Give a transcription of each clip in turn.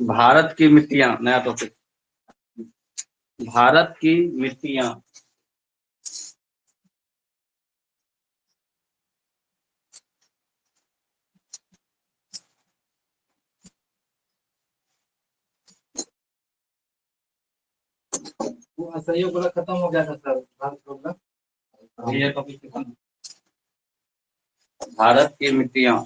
भारत की मिट्टियां, नया टॉपिक। भारत की मिट्टियां। वो सहयोग वाला खत्म हो गया था सर, भारत का। ये टॉपिक खत्म। भारत की मिट्टियां।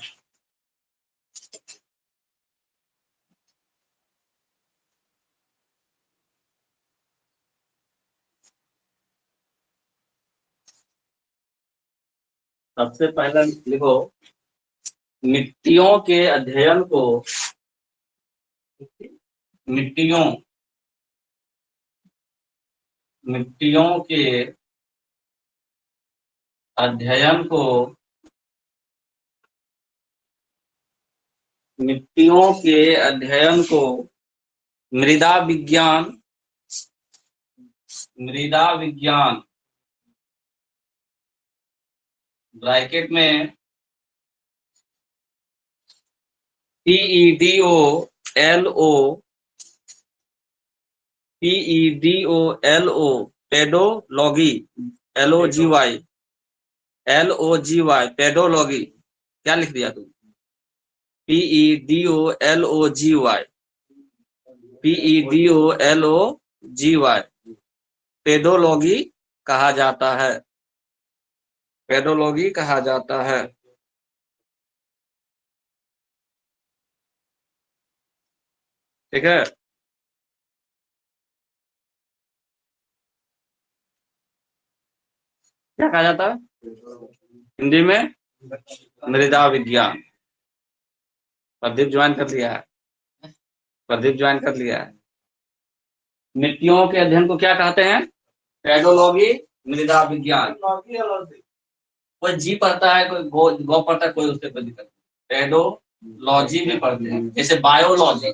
सबसे पहले लिखो, मिट्टियों के अध्ययन को, मिट्टियों मिट्टियों के अध्ययन को, मिट्टियों के अध्ययन को मृदा विज्ञान, मृदा विज्ञान ब्रैकेट में PEDOLO, PEDOLO pedology, LOGY pedology. क्या लिख दिया तुम? PEDOLOGY, PEDOLOGY पेडोलॉजी कहा जाता है, पेडोलॉजी कहा जाता है। ठीक है। क्या कहा जाता है हिंदी में? मृदा विज्ञान। प्रदीप ज्वाइन कर लिया है, प्रदीप ज्वाइन कर लिया है। मिट्टियों के अध्ययन को क्या कहते हैं? पेडोलॉजी, मृदा विज्ञान। कोई जी पढ़ता है, कोई गो पढ़ता है, कोई उससे कोई दिक्कत नहीं। पेडोलॉजी भी पढ़ते हैं, जैसे बायोलॉजी,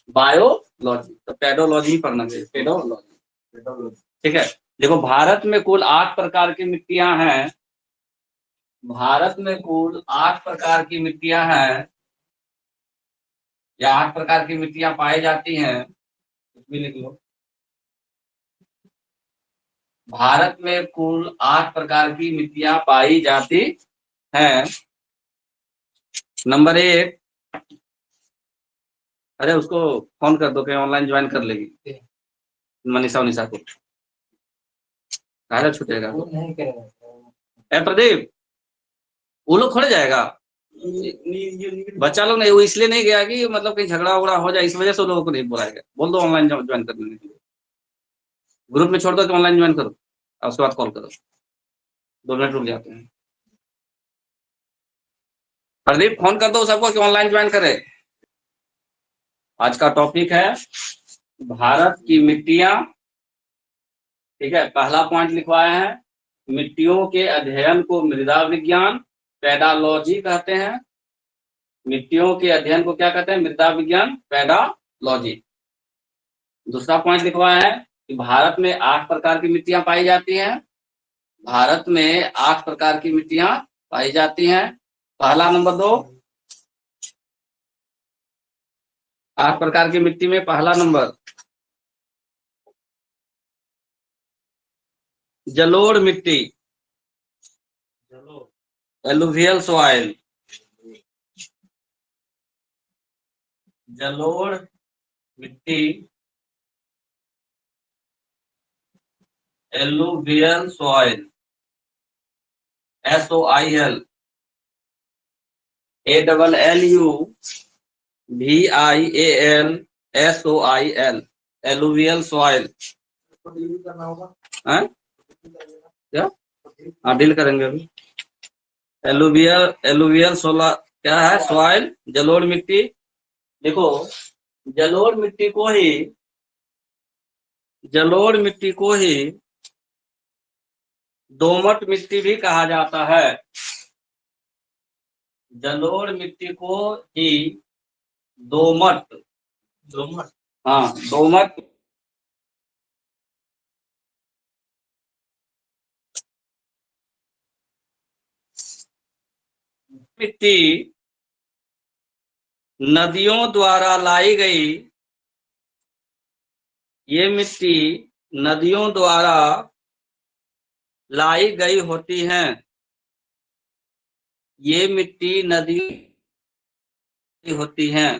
बायोलॉजी तो पेडोलॉजी ही पढ़ना चाहिए, पेडोलॉजी। ठीक है। देखो, भारत में कुल 8 प्रकार की मिट्टियां हैं। भारत में कुल 8 प्रकार की मिट्टियां हैं, या 8 प्रकार की मिट्टियां पाई जाती हैं। कुछ भी लिख लो। भारत में कुल 8 प्रकार की मिट्टियां पाई जाती हैं। नंबर 1, अरे उसको फोन कर दो, कहीं ऑनलाइन ज्वाइन कर लेगी मनीषा उनीषा को। कहा छूटेगा ए प्रदीप, वो लोग खोले जाएगा। बच्चा लोग नहीं, वो इसलिए नहीं गया कि मतलब कहीं झगड़ा उगड़ा हो जाए, इस वजह से उन लोगों को नहीं बुलाया गया। बोल दो ऑनलाइन ज्वाइन करने के लिए, ग्रुप में छोड़ दो कि ऑनलाइन ज्वाइन करो, और उसके बाद कॉल करो। 2 मिनट रुक जाते हैं। प्रदीप फोन कर दो सबको कि ऑनलाइन ज्वाइन करे। आज का टॉपिक है भारत की मिट्टियां। ठीक है, पहला पॉइंट लिखवाए हैं, मिट्टियों के अध्ययन को मृदा विज्ञान, पेडालॉजी कहते हैं। मिट्टियों के अध्ययन को क्या कहते हैं? मृदा विज्ञान, पेडालॉजी। दूसरा पॉइंट लिखवाया है कि भारत में 8 प्रकार की मिट्टियां पाई जाती हैं। भारत में 8 प्रकार की मिट्टियां पाई जाती हैं। पहला नंबर 2, 8 प्रकार की मिट्टी में पहला नंबर जलोढ़ मिट्टी, एलुवियल सॉइल। जलोढ़ मिट्टी, alluvial soil, SOIL, ALLUVIAL alluvial soil. क्या? हाँ, डील करेंगे अभी। एलुवियल सोलर क्या है? सॉइल, जलोढ़ मिट्टी। देखो, जलोढ़ मिट्टी को ही, जलोढ़ मिट्टी को ही दोमट मिट्टी भी कहा जाता है। जलोढ़ मिट्टी को ही दोमट, दोमट, हाँ दोमट मिट्टी नदियों द्वारा लाई गई, ये मिट्टी नदियों द्वारा लाई गई होती हैं। ये मिट्टी नदी होती हैं।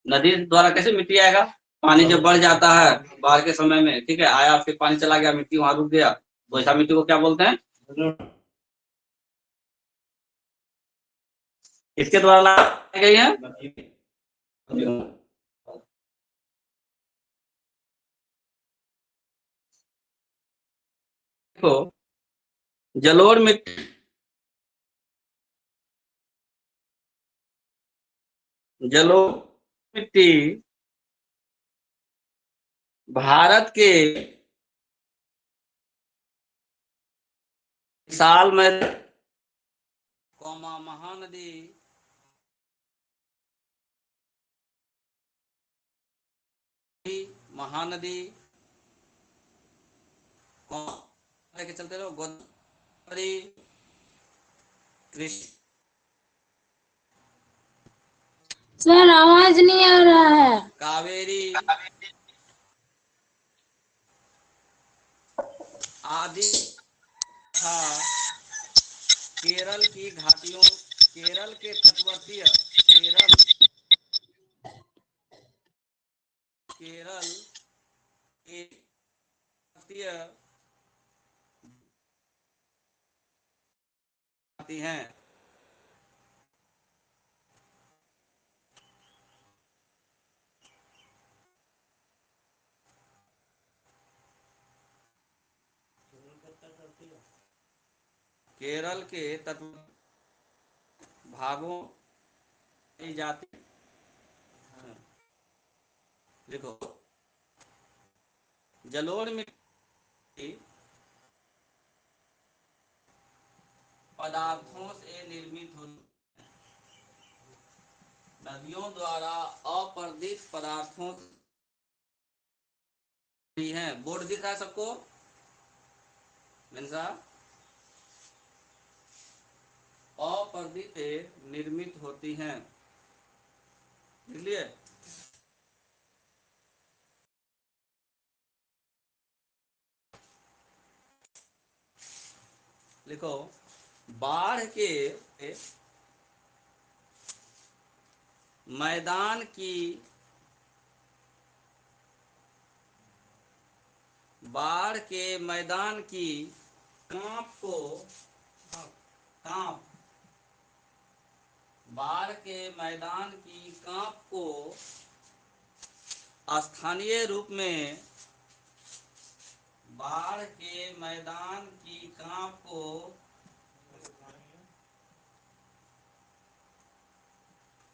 नदी द्वारा कैसे मिट्टी आएगा? पानी जब बढ़ जाता है बाढ़ के समय में, ठीक है, आया फिर पानी चला गया, मिट्टी वहां रुक गया, तो ऐसा मिट्टी को क्या बोलते हैं? इसके द्वारा लाई गई है। देखो, जलोढ़ मिट्टी, जलोढ़ मिट्टी भारत के विशाल में महानदी महानदी लेके चलते रहो, गोदावरी, कृष्ण, सर आवाज नहीं आ रहा है। कावेरी आदि था। केरल की घाटियों, केरल के तटवर्तीय, केरल केरल के तटीय आती हैं। केरल के तट भागों की जाती हैं। देखो, जलोढ़ मिट्टी पदार्थों से निर्मित होती, नदियों द्वारा अपर्दित पदार्थों से है। बोर्ड दिख रहा है सबको? साहब, अपर्दित निर्मित होती हैं, इसलिए लिखो, बाढ़ के मैदान की, बाढ़ के मैदान की कांप को, कांप, बाढ़ के मैदान की कांप को स्थानीय रूप में, बाढ़ के मैदान की कांप को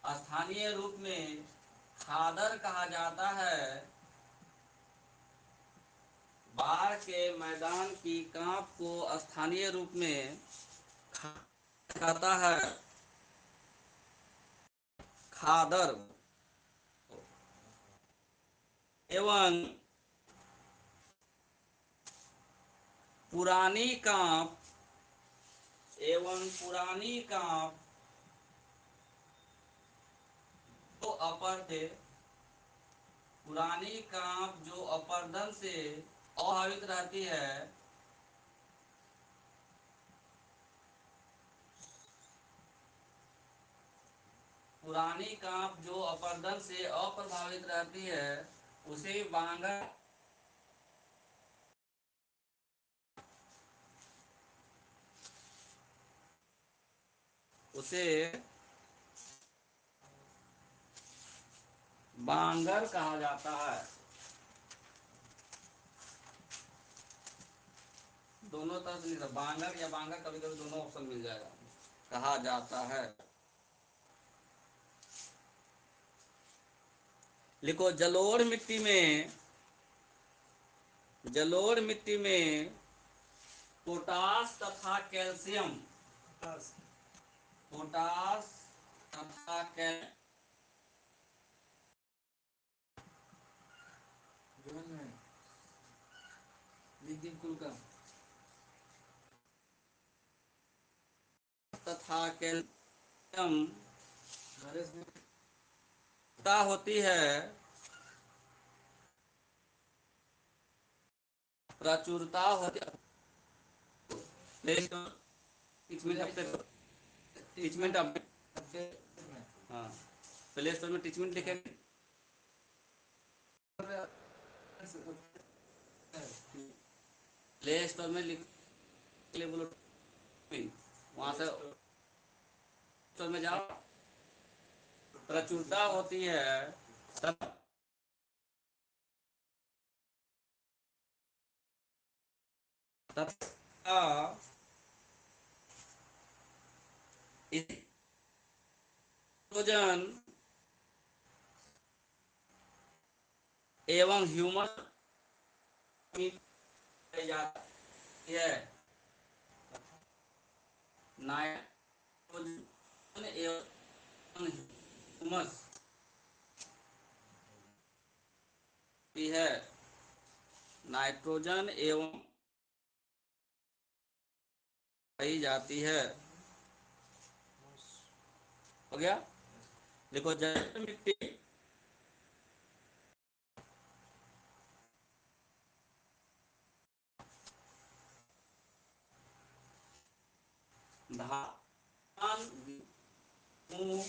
स्थानीय रूप में खादर कहा जाता है। बाढ़ के मैदान की कांप को स्थानीय रूप में कहता है खादर, एवं पुरानी कांप, एवं पुरानी कांप तो अपर्दित, पुरानी कांप जो अपर्दन से अप्रभावित रहती है, पुरानी कांप जो अपर्दन से अप्रभावित रहती है, उसे बांगर, उसे बांगर कहा जाता है। दोनों तरह से लिखा, बांगर या बांगर, कभी कभी दोनों ऑप्शन मिल जाएगा, कहा जाता है। लिखो, जलोढ़ मिट्टी में, जलोढ़ मिट्टी में पोटास तथा कैल्शियम, पोटास तथा तथा कैल्शियम प्रचुरता होती है, प्रचुरता होती है। टीचमेंट अपडेट, टीचमेंट अपडेट, हाँ प्ले स्टोर में टीचमेंट लिखेंगे, प्ले स्टोर में लिख ले बोलो, वहां से स्टोर में जाओ, प्रचुरता होती है तब तथा एस्ट्रोजन एवं ह्यूमन जाती है, नाइट्रोजन एवं ह्यूमस है, नाइट्रोजन एवं पाई जाती है। हो गया। देखो जल मिट्टी, धान, गेहूं,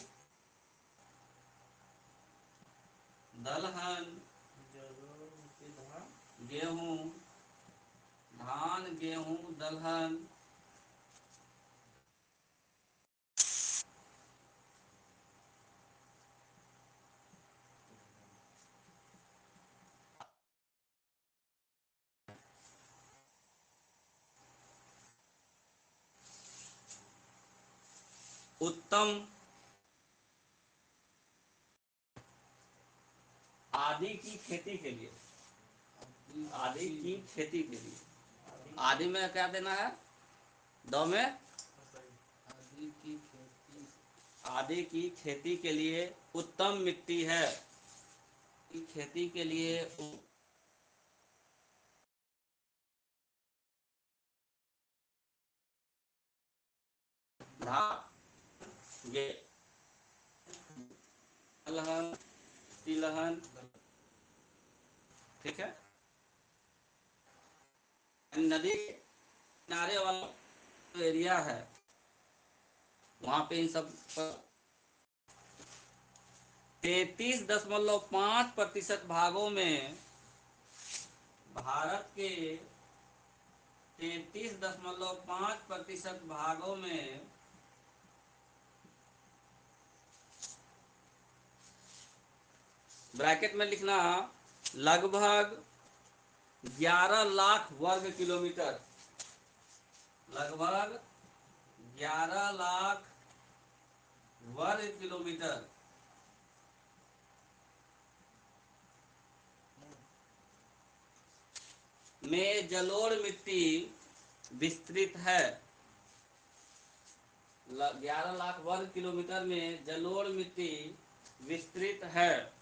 दलहन, गेहूं, धान, गेहूं, दलहन, उत्तम आदि की खेती के लिए, आदि की खेती के लिए, आदि में क्या देना है, दो में, आदि की खेती के लिए उत्तम मिट्टी है, की खेती के लिए ये दलहन, तिलहन, ठीक है। नदी किनारे वाला एरिया है वहां पे इन सब 33.5% भागों में, भारत के 33.5% भागों में ब्रैकेट में लिखना लगभग 11 लाख वर्ग किलोमीटर, लगभग 11 लाख वर्ग किलोमीटर में जलोढ़ मिट्टी विस्तृत है, 11 लाख वर्ग किलोमीटर में जलोढ़ मिट्टी विस्तृत है।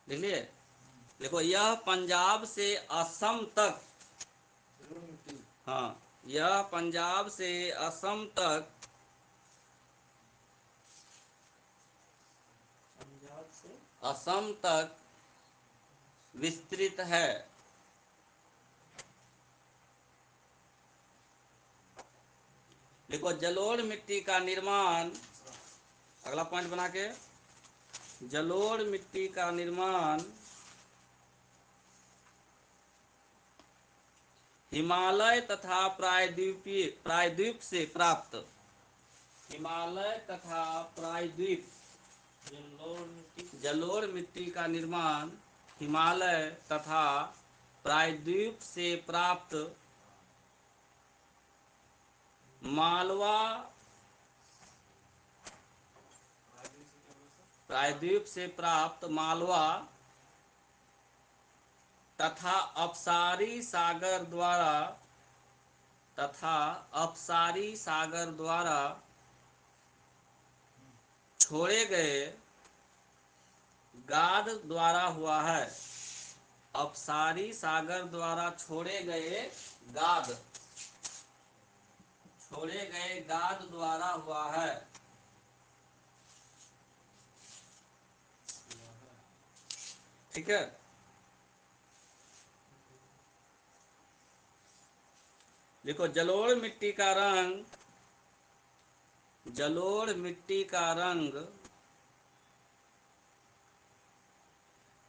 देखिए, देखो यह पंजाब से असम तक, हाँ यह पंजाब से असम तक, असम तक विस्तृत है। देखो जलोढ़ मिट्टी का निर्माण, अगला पॉइंट बना के, जलोढ़ मिट्टी का निर्माण हिमालय तथा प्रायद्वीप से प्राप्त, हिमालय तथा प्रायद्वीप, जलोढ़ मिट्टी का निर्माण हिमालय तथा प्रायद्वीप से प्राप्त मालवा, प्रायद्वीप से प्राप्त मालवा तथा अपसारी सागर द्वारा, तथा अपसारी सागर द्वारा छोड़े गए गाद द्वारा हुआ है, अपसारी सागर द्वारा छोड़े गए गाद, छोड़े गए गाद द्वारा हुआ है। ठीक है। देखो, जलोढ़ मिट्टी का रंग, जलोढ़ मिट्टी का रंग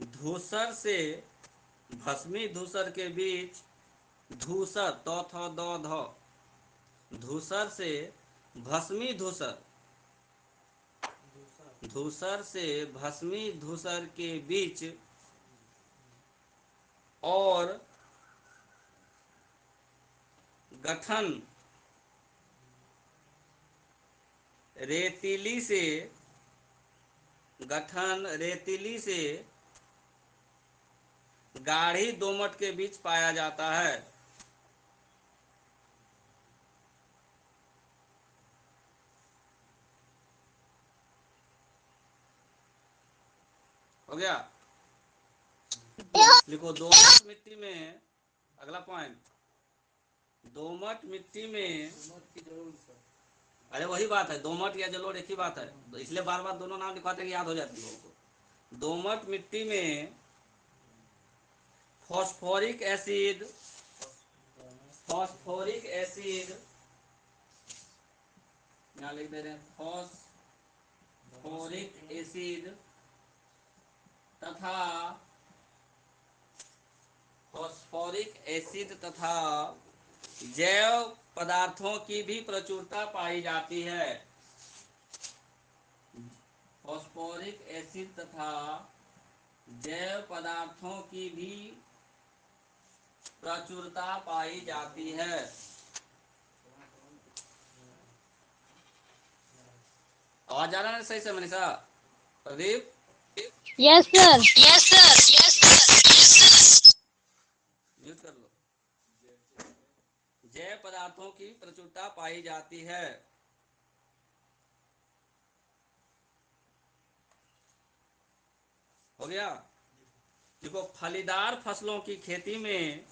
धूसर से भस्मी धूसर के बीच, धूसर तो थ दो ध, धूसर से भस्मी धूसर, धूसर से भस्मी धूसर के बीच और गठन रेतीली से, गठन रेतीली से गाढ़ी दोमट के बीच पाया जाता है। हो गया। लिखो, दोमट मिट्टी में, अगला पॉइंट, दोमट मिट्टी में, अरे वही बात है, दोमट या जलोढ़ एक ही बात है, तो इसलिए बार बार दोनों नाम लिखवाते कि याद हो जाती है लोगों को। दोमट मिट्टी में फॉस्फोरिक एसिड, फॉस्फोरिक एसिड, यहाँ लिख दे रहे हैं फॉस्फोरिक एसिड तथा, फॉस्फोरिक एसिड तथा जैव पदार्थों की भी प्रचुरता पाई जाती है। फॉस्फोरिक एसिड तथा जैव पदार्थों की भी प्रचुरता पाई जाती है। आवाज आ रहा है सही से Manisha? Pradeep? Yes sir. Yes sir, yes sir. Mute कर लो। जैव पदार्थों की प्रचुरता पाई जाती है। हो गया। देखो, फलीदार फसलों की खेती में,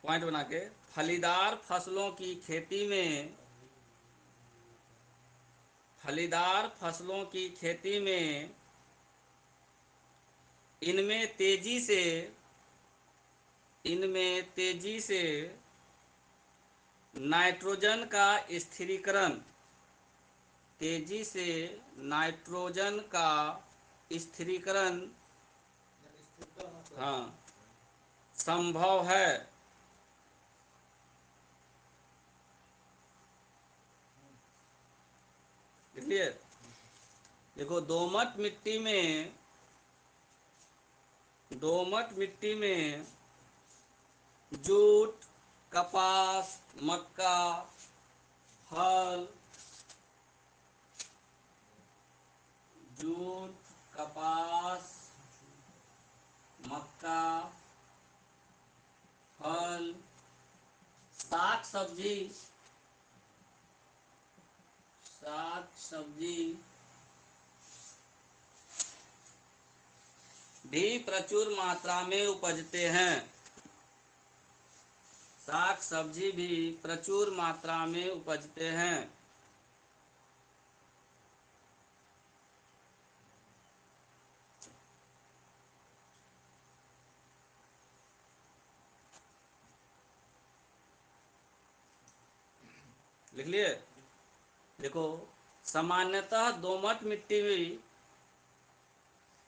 पॉइंट बना के, फलीदार फसलों की खेती में, फलीदार फसलों की खेती में इनमें तेजी से, इनमें तेजी से नाइट्रोजन का स्थिरीकरण, तेजी से नाइट्रोजन का स्थिरीकरण, हाँ, संभव है। क्लियर? देखो, दोमट मिट्टी में, दोमट मिट्टी में जूट, कपास, मक्का, फल, जूट, कपास, मक्का, फल, साग सब्जी, साग सब्जी भी प्रचुर मात्रा में उपजते हैं। साग सब्जी भी प्रचुर मात्रा में उपजते हैं। लिख लिए? देखो, सामान्यतः दोमट मिट्टी में,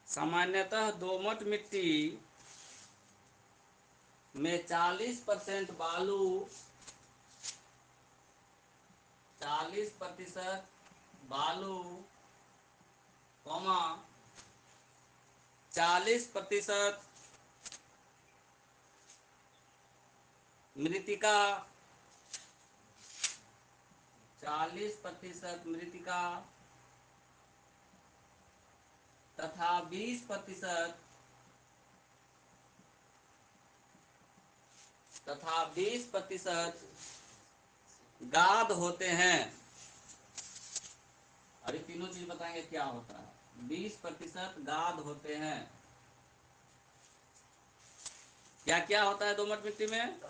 सामान्यतः दोमट मिट्टी में 40% बालू, 40% बालू, 40% मृतिका, 40% मृतिका तथा 20% तथा 20% गाद होते हैं। अभी तीनों चीज बताएंगे क्या होता है। 20% गाद होते हैं। क्या क्या होता है दोमट मिट्टी में?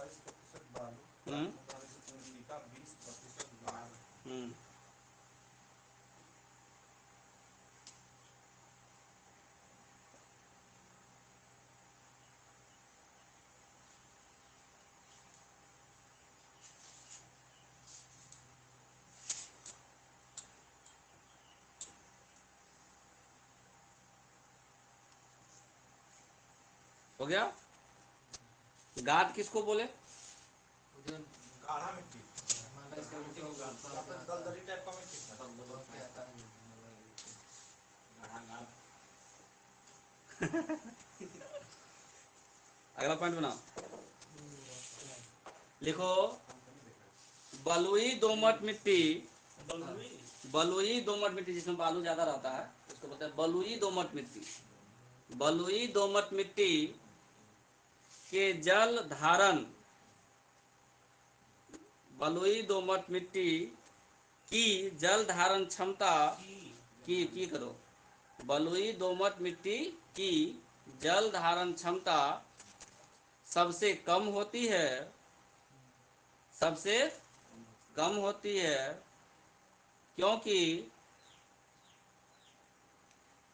हो गया। गाद किसको बोले? गाढ़ा मिट्टी दलदली टाइप का मिट्टी अगला पॉइंट बनाओ, लिखो बलुई दोमट मिट्टी। बलुई दोमट मिट्टी जिसमें बालू ज्यादा रहता है उसको बोलते हैं बलुई दोमट मिट्टी। बलुई दोमट मिट्टी के जल धारण, बलुई दोमट मिट्टी की जल धारण क्षमता की करो, बलुई दोमट मिट्टी की जल धारण क्षमता सबसे कम होती है, सबसे कम होती है, क्योंकि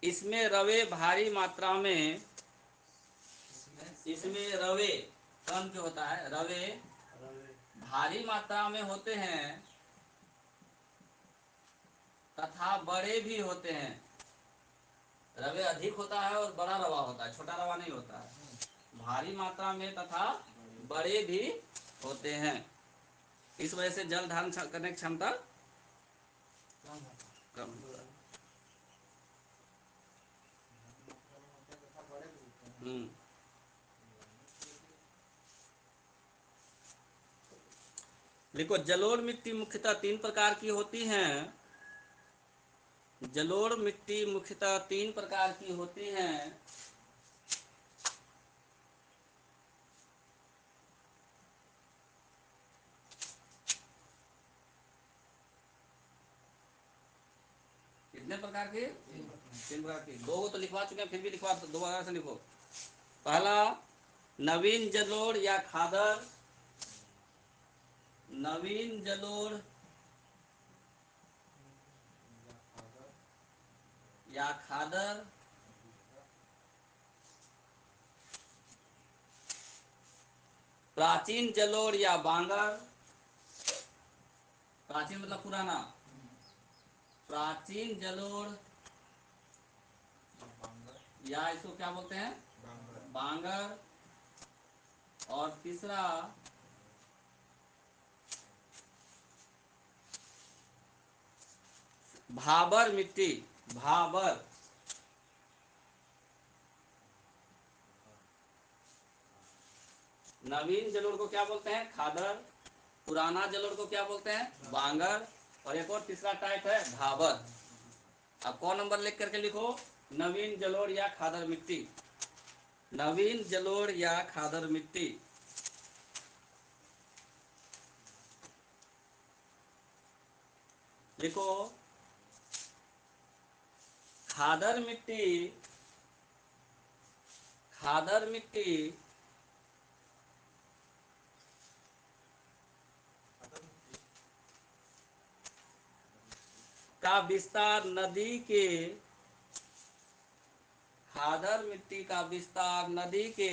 इसमें रवे भारी मात्रा में, इसमें रवे कम क्यों होता है, रवे भारी मात्रा में होते हैं तथा बड़े भी होते हैं। रवे अधिक होता है और बड़ा रवा होता है, छोटा रवा नहीं होता है। भारी मात्रा में तथा बड़े भी होते हैं, इस वजह से जल धारण करने की क्षमता कम होता है। देखो जलोढ़ मिट्टी मुख्यतः 3 प्रकार की होती हैं। जलोढ़ मिट्टी मुख्यतः 3 प्रकार की होती हैं। कितने प्रकार की? 3 प्रकार की। 2 तो लिखवा चुके हैं, फिर भी लिखवा, दोबारा से लिखो। पहला नवीन जलोढ़ या खादर, नवीन जलोढ़ या खादर। प्राचीन जलोढ़ या बांगर, प्राचीन मतलब पुराना, प्राचीन जलोढ़ या इसको क्या बोलते हैं, बांगर। और तीसरा भाबर मिट्टी, भाबर। नवीन जलोढ़ को क्या बोलते हैं, खादर। पुराना जलोढ़ को क्या बोलते हैं, बांगर। और एक और तीसरा टाइप है भाबर। अब कौन नंबर लिख करके लिखो, नवीन जलोढ़ या खादर मिट्टी, नवीन जलोढ़ या खादर मिट्टी। लिखो खादर मिट्टी, खादर मिट्टी का विस्तार नदी के, खादर मिट्टी का विस्तार नदी के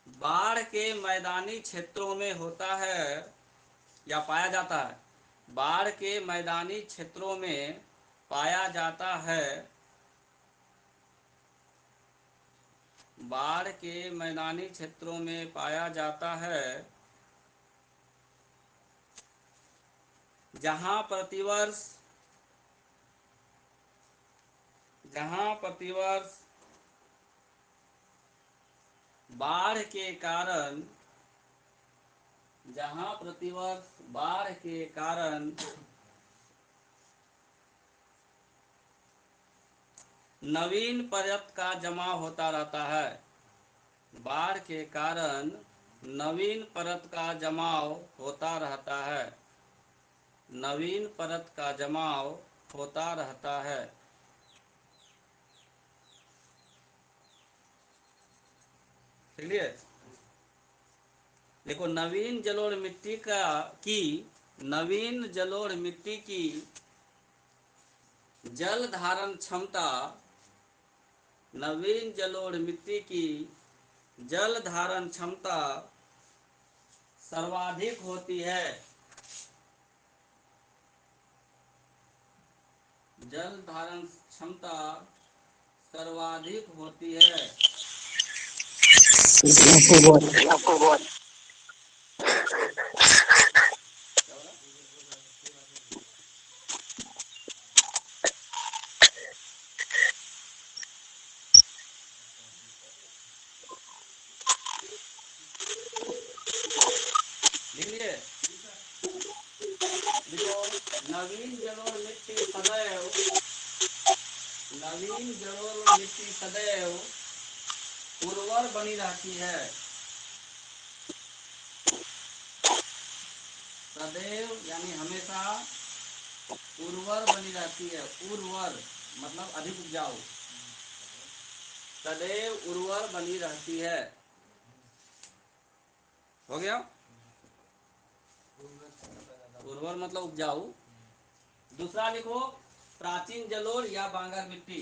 बाढ़ के मैदानी क्षेत्रों में होता है या पाया जाता है, बाढ़ के मैदानी क्षेत्रों में पाया जाता है, बाढ़ के मैदानी क्षेत्रों में पाया जाता है, जहां प्रतिवर्ष, जहां प्रतिवर्ष बाढ़ के कारण, जहां प्रतिवर्ष बाढ़ के कारण नवीन परत का जमा होता रहता है, बाढ़ के कारण नवीन परत का जमाव होता रहता है, नवीन परत का जमाव होता रहता है। चलिए देखो नवीन जलोढ़ मिट्टी का की, नवीन जलोढ़ मिट्टी की जल धारण क्षमता, नवीन जलोढ़ मिट्टी की जल धारण क्षमता सर्वाधिक होती है, जल धारण क्षमता सर्वाधिक होती है। लिख लिए? देखो, नवीन जलोढ़ मिट्टी सदैव, नवीन जलोढ़ मिट्टी सदैव उर्वर बनी रहती है। सदैव यानी हमेशा उर्वर बनी रहती है। उर्वर मतलब अधिक उपजाऊ। सदैव उर्वर बनी रहती है। हो गया? उर्वर मतलब उपजाऊ। दूसरा लिखो, प्राचीन जलोढ़ या बांगर मिट्टी।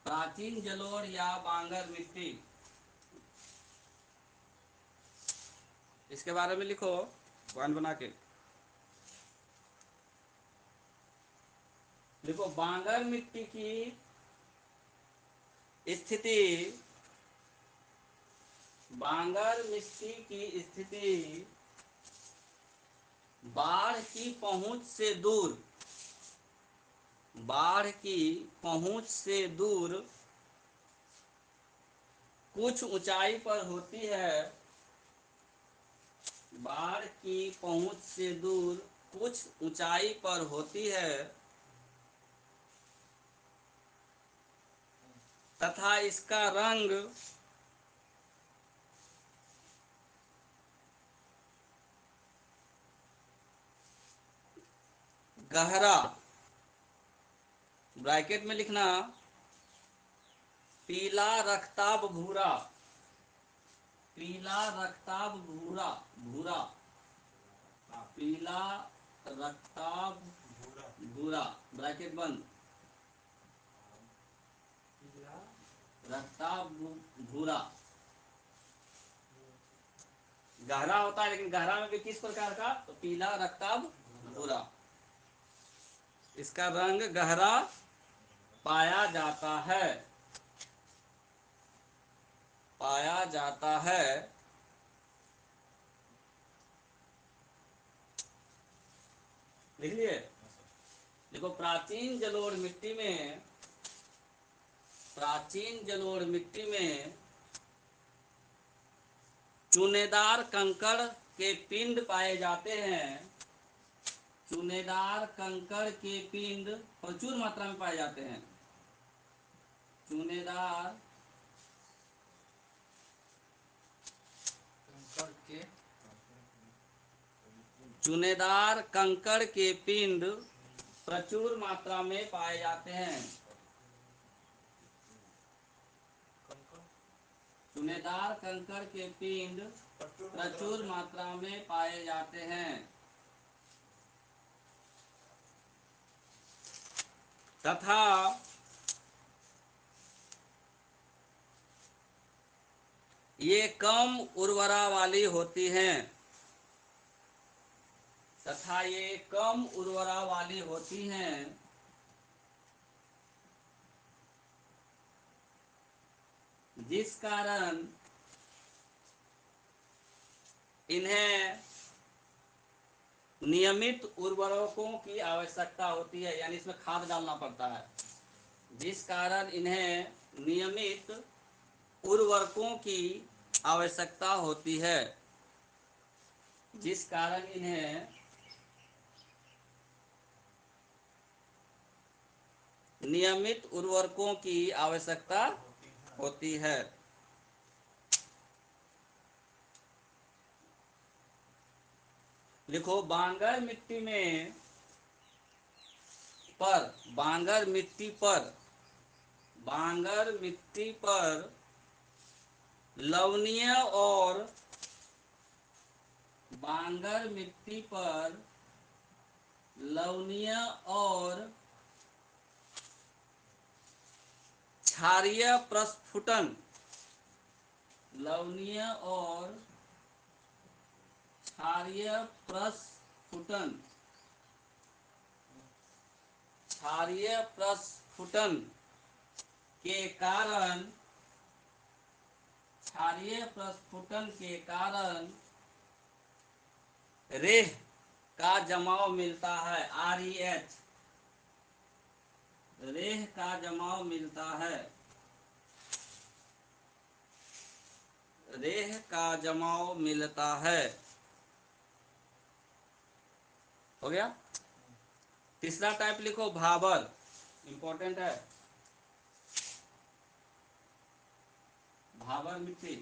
प्राचीन जलोढ़ या बांगर मिट्टी, इसके बारे में लिखो पॉइंट बना के। देखो, बांगर मिट्टी की स्थिति, बांगर मिट्टी की स्थिति बाढ़ की पहुंच से दूर, बाढ़ की पहुंच से दूर कुछ ऊंचाई पर होती है। बाढ़ की पहुंच से दूर कुछ ऊंचाई पर होती है तथा इसका रंग गहरा, ब्रैकेट में लिखना, पीला रक्ताभ भूरा, पीला रक्ताभ भूरा, भूरा, पीला रक्ताभ भूरा, ब्रैकेट बंद, रक्ताभ भूरा। गहरा होता है, लेकिन गहरा में भी किस प्रकार का? तो पीला रक्ताभ भूरा। इसका रंग गहरा पाया जाता है, पाया जाता है। लिख लिए? देखो, प्राचीन जलोढ़ मिट्टी में, प्राचीन जलोढ़ मिट्टी में चूनेदार कंकड़ के पिंड पाए जाते हैं। चूनेदार कंकड़ के पिंड प्रचुर मात्रा में पाए जाते हैं। चूनेदार कंकड़ के, चूनेदार कंकड़ के पिंड प्रचुर मात्रा में पाए जाते हैं। चूनेदार कंकड़ के पिंड प्रचुर मात्रा में पाए जाते हैं तथा ये कम उर्वरा वाली होती हैं, तथा ये कम उर्वरा वाली होती हैं। जिस कारण इन्हें नियमित उर्वरकों की आवश्यकता होती है, यानी इसमें खाद डालना पड़ता है। जिस कारण इन्हें नियमित उर्वरकों की आवश्यकता होती है, जिस कारण इन्हें नियमित उर्वरकों की आवश्यकता होती है। लिखो, बांगर मिट्टी में पर, बांगर मिट्टी पर, बांगर मिट्टी पर लवणीय और, बांगर मिट्टी पर लवणीय और क्षारीय प्रस्फुटन, लवणीय और क्षारीय प्रस्फुटन, क्षारीय प्रस्फुटन के कारण क्षारीय प्रस्फुटन के कारण रेह का जमाव मिलता है। ReH, रेह का जमाव मिलता है। रेह का जमाव मिलता है। हो गया। तीसरा टाइप लिखो भाबर, इंपॉर्टेंट है। भाबर मिट्टी,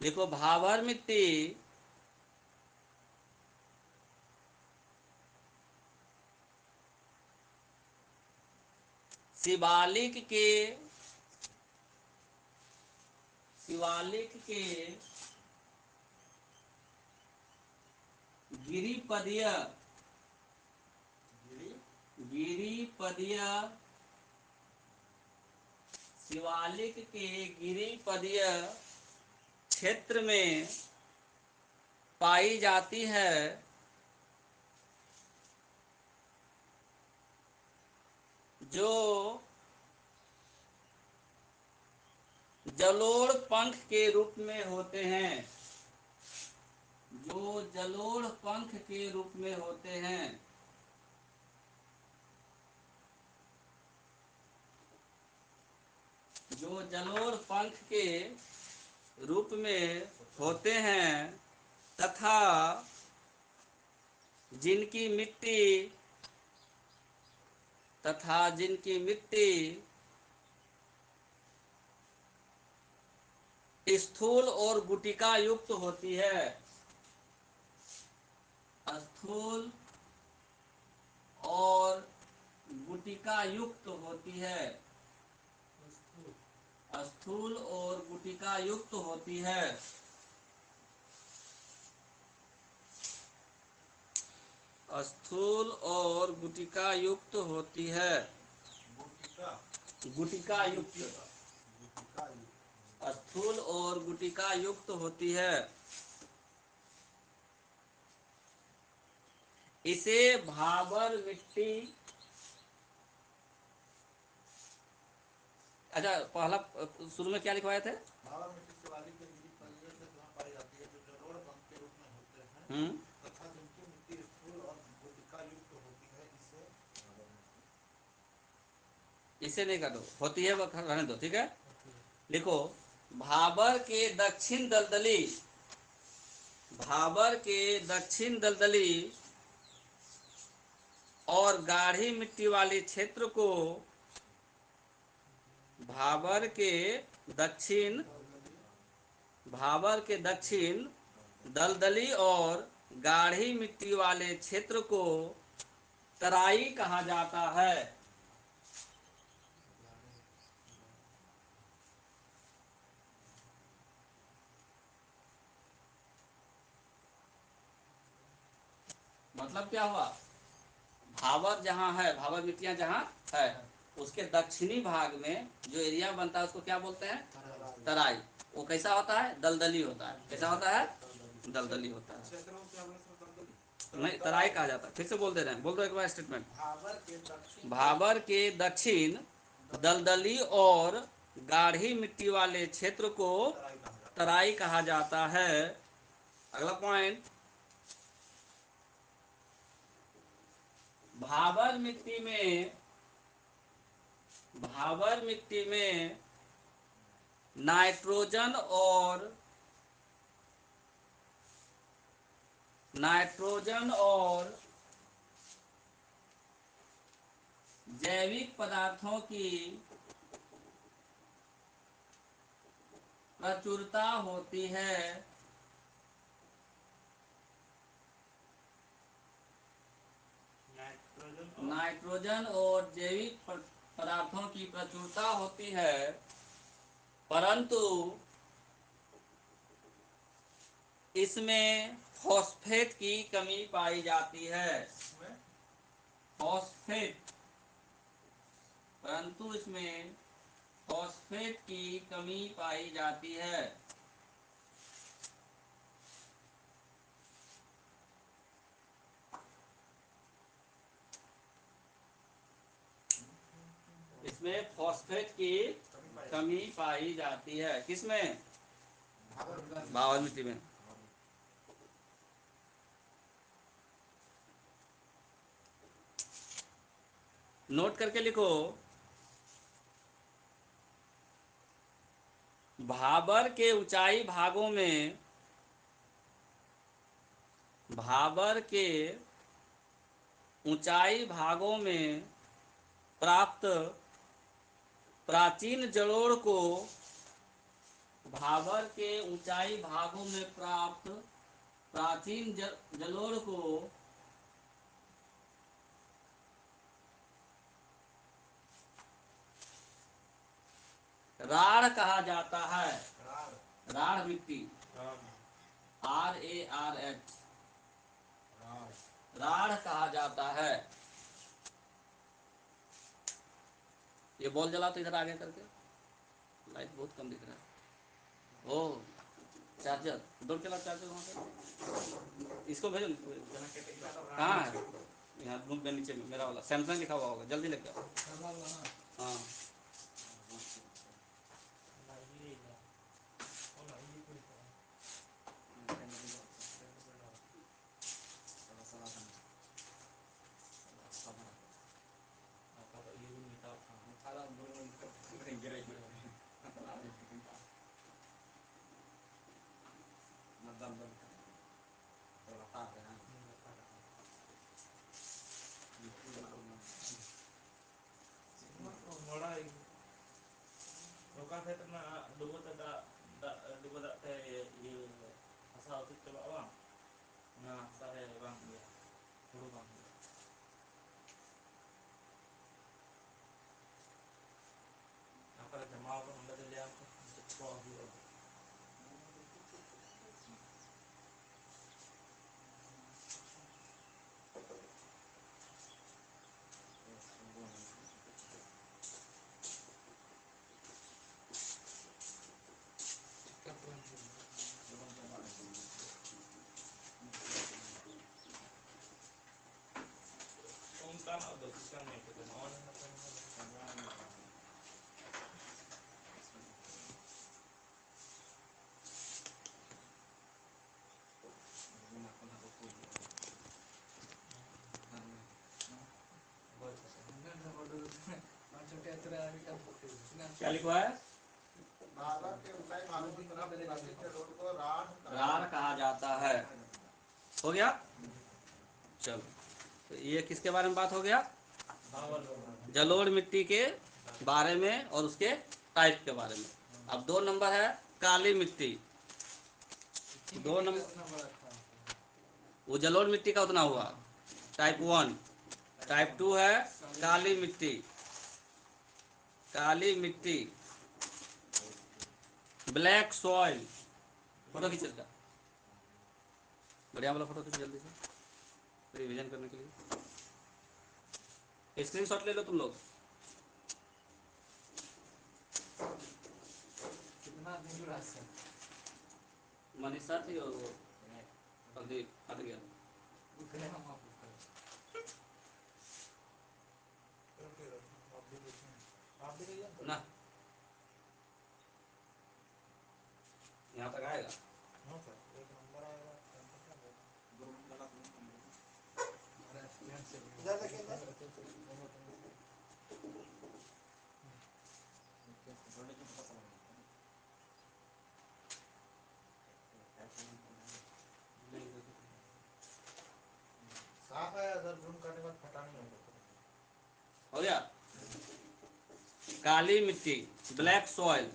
देखो भाबर मिट्टी शिवालिक के गिरिपदीय शिवालिक के गिरिपदीय क्षेत्र में पाई जाती है। जो जलोढ़ पंख के रूप में होते हैं। जो जलोढ़ पंख के रूप में होते हैं। जो जलोढ़ पंख के रूप में होते हैं तथा जिनकी मिट्टी स्थूल और गुटिका युक्त होती है। स्थूल और गुटिका युक्त होती है। स्थूल और गुटिका युक्त होती है। स्थूल और गुटिका युक्त होती है। गुटिका युक्त, स्थूल और गुटिका युक्त होती है। इसे भाबर मिट्टी, अच्छा पहला शुरू में क्या लिखवाए थे? भाबर मिट्टी शिवालिक के गिरिपदीय क्षेत्र में पाई जाती है, जो जलोढ़ पंख के रूप में होते हैं तथा जिनकी मिट्टी स्थूल और गुटिका युक्त होती है। इसे नहीं काटो, होती है वो रहने दो, ठीक है। लिखो भाबर के दक्षिण दलदली और गाढ़ी मिट्टी वाले क्षेत्र को भाबर के दक्षिण दलदली और गाढ़ी मिट्टी वाले क्षेत्र को तराई कहा जाता है। मतलब क्या हुआ? भाबर जहाँ है, भाबर मिट्टियां जहाँ है उसके दक्षिणी भाग में जो एरिया बनता है उसको क्या बोलते हैं? तराई। वो कैसा होता है? दलदली होता है। कैसा होता है? दलदली होता है। नहीं, तराई कहा जाता है। फिर से बोल दे रहे हैं, बोल दो एक बार स्टेटमेंट। भाबर के दक्षिण दलदली और गाढ़ी मिट्टी वाले क्षेत्र को तराई कहा जाता है। अगला पॉइंट, भाबर मिट्टी में नाइट्रोजन और जैविक पदार्थों की प्रचुरता होती है। नाइट्रोजन और जैविक पदार्थों की प्रचुरता होती है, परंतु इसमें फॉस्फेट की कमी पाई जाती है। परंतु इसमें फॉस्फेट की कमी पाई जाती है। इसमें फॉस्फेट की कमी पाई जाती है। किसमें? भावर मिट्टी में। नोट करके लिखो, भाबर के ऊंचाई भागों में, भाबर के ऊंचाई भागों में प्राप्त प्राचीन जलोढ़ को, भाबर के ऊंचाई भागों में प्राप्त प्राचीन जलोढ़ को राढ़ कहा जाता है। राढ़ मिट्टी, RARH, राढ़ कहा जाता है। ये बॉल जला तो इधर आगे करके, लाइट बहुत कम दिख रहा है। ओ चार्जर, दौड़ के ला चार्जर वहाँ पे, इसको भेजो। कहाँ है? यहाँ रूम के नीचे में मेरा वाला सैमसंग लिखा हुआ होगा, जल्दी लेकर आओ। हाँ क्या लिखा है? भाबर के ऊंचाई भागों में प्राप्त प्राचीन जलोढ़ को राढ़ कहा जाता है। हो गया? चलो, तो ये किसके बारे में बात हो गया? जलोढ़ मिट्टी के बारे में और उसके टाइप के बारे में। अब 2 नंबर है काली मिट्टी। 2 नंबर, वो जलोढ़ मिट्टी का उतना हुआ, टाइप 1। टाइप 2 है काली मिट्टी। काली मिट्टी, ब्लैक सॉइल। फोटो खींच का, बढ़िया वाला फोटो खींच जल्दी से, रिवीजन करने के लिए। स्क्रीनशॉट ले लो तुम लोग। मनीषा थी और वो प्रदीप हट गया ना, यहाँ तक आएगा। साफ है, अगर जूम करने के बाद फटा नहीं होगा। हो गया? काली मिट्टी, ब्लैक सॉइल।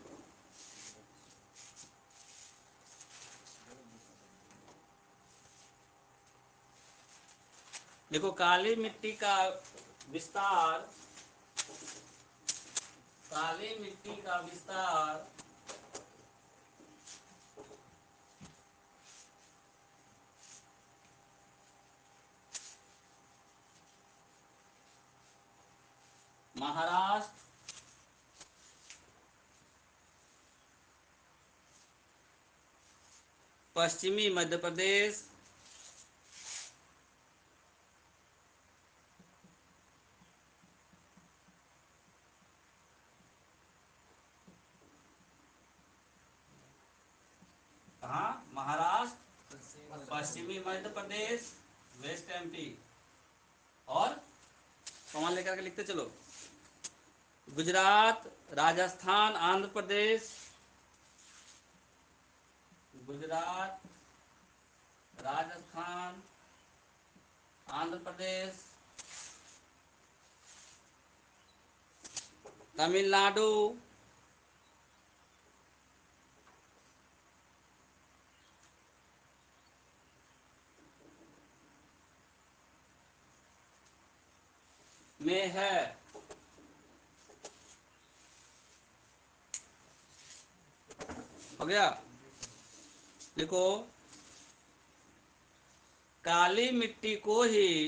देखो काली मिट्टी का विस्तार, काली मिट्टी का विस्तार महाराष्ट्र, पश्चिमी मध्य प्रदेश, पश्चिमी मध्य प्रदेश, वेस्ट एमपी, और कॉमा लेकर के लिखते चलो, गुजरात, राजस्थान, आंध्र प्रदेश, गुजरात, राजस्थान, आंध्र प्रदेश, तमिलनाडु, में है। हो गया? देखो, काली मिट्टी को ही,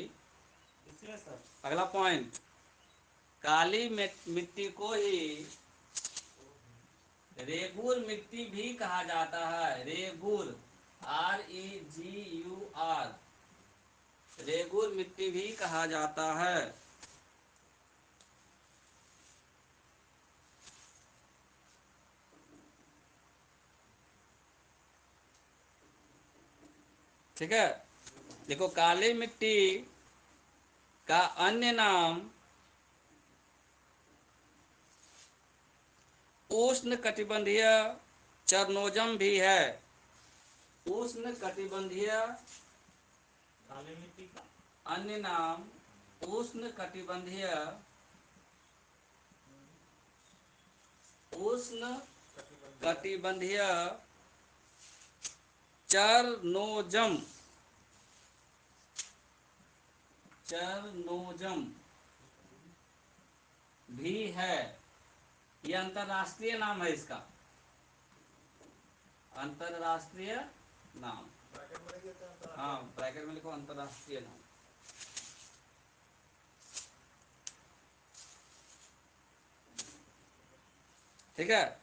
इसमें सर अगला पॉइंट, काली मिट्टी को ही रेगुर मिट्टी भी कहा जाता है। रेगुर, REGUR, रेगुर मिट्टी भी कहा जाता है। ठीक है? देखो, काली मिट्टी का अन्य नाम उष्ण कटिबंधीय चरनोजम भी है। उष्ण कटिबंधीय काली मिट्टी का अन्य नाम उष्ण कटिबंधीय, उष्ण कटिबंधीय चरनोजम, चरनोजम भी है। यह अंतरराष्ट्रीय नाम है इसका, अंतरराष्ट्रीय नाम। ब्रैकेट में लिखे थे अंतर हाँ, ब्रैकेट में लिखो अंतरराष्ट्रीय नाम। ठीक है?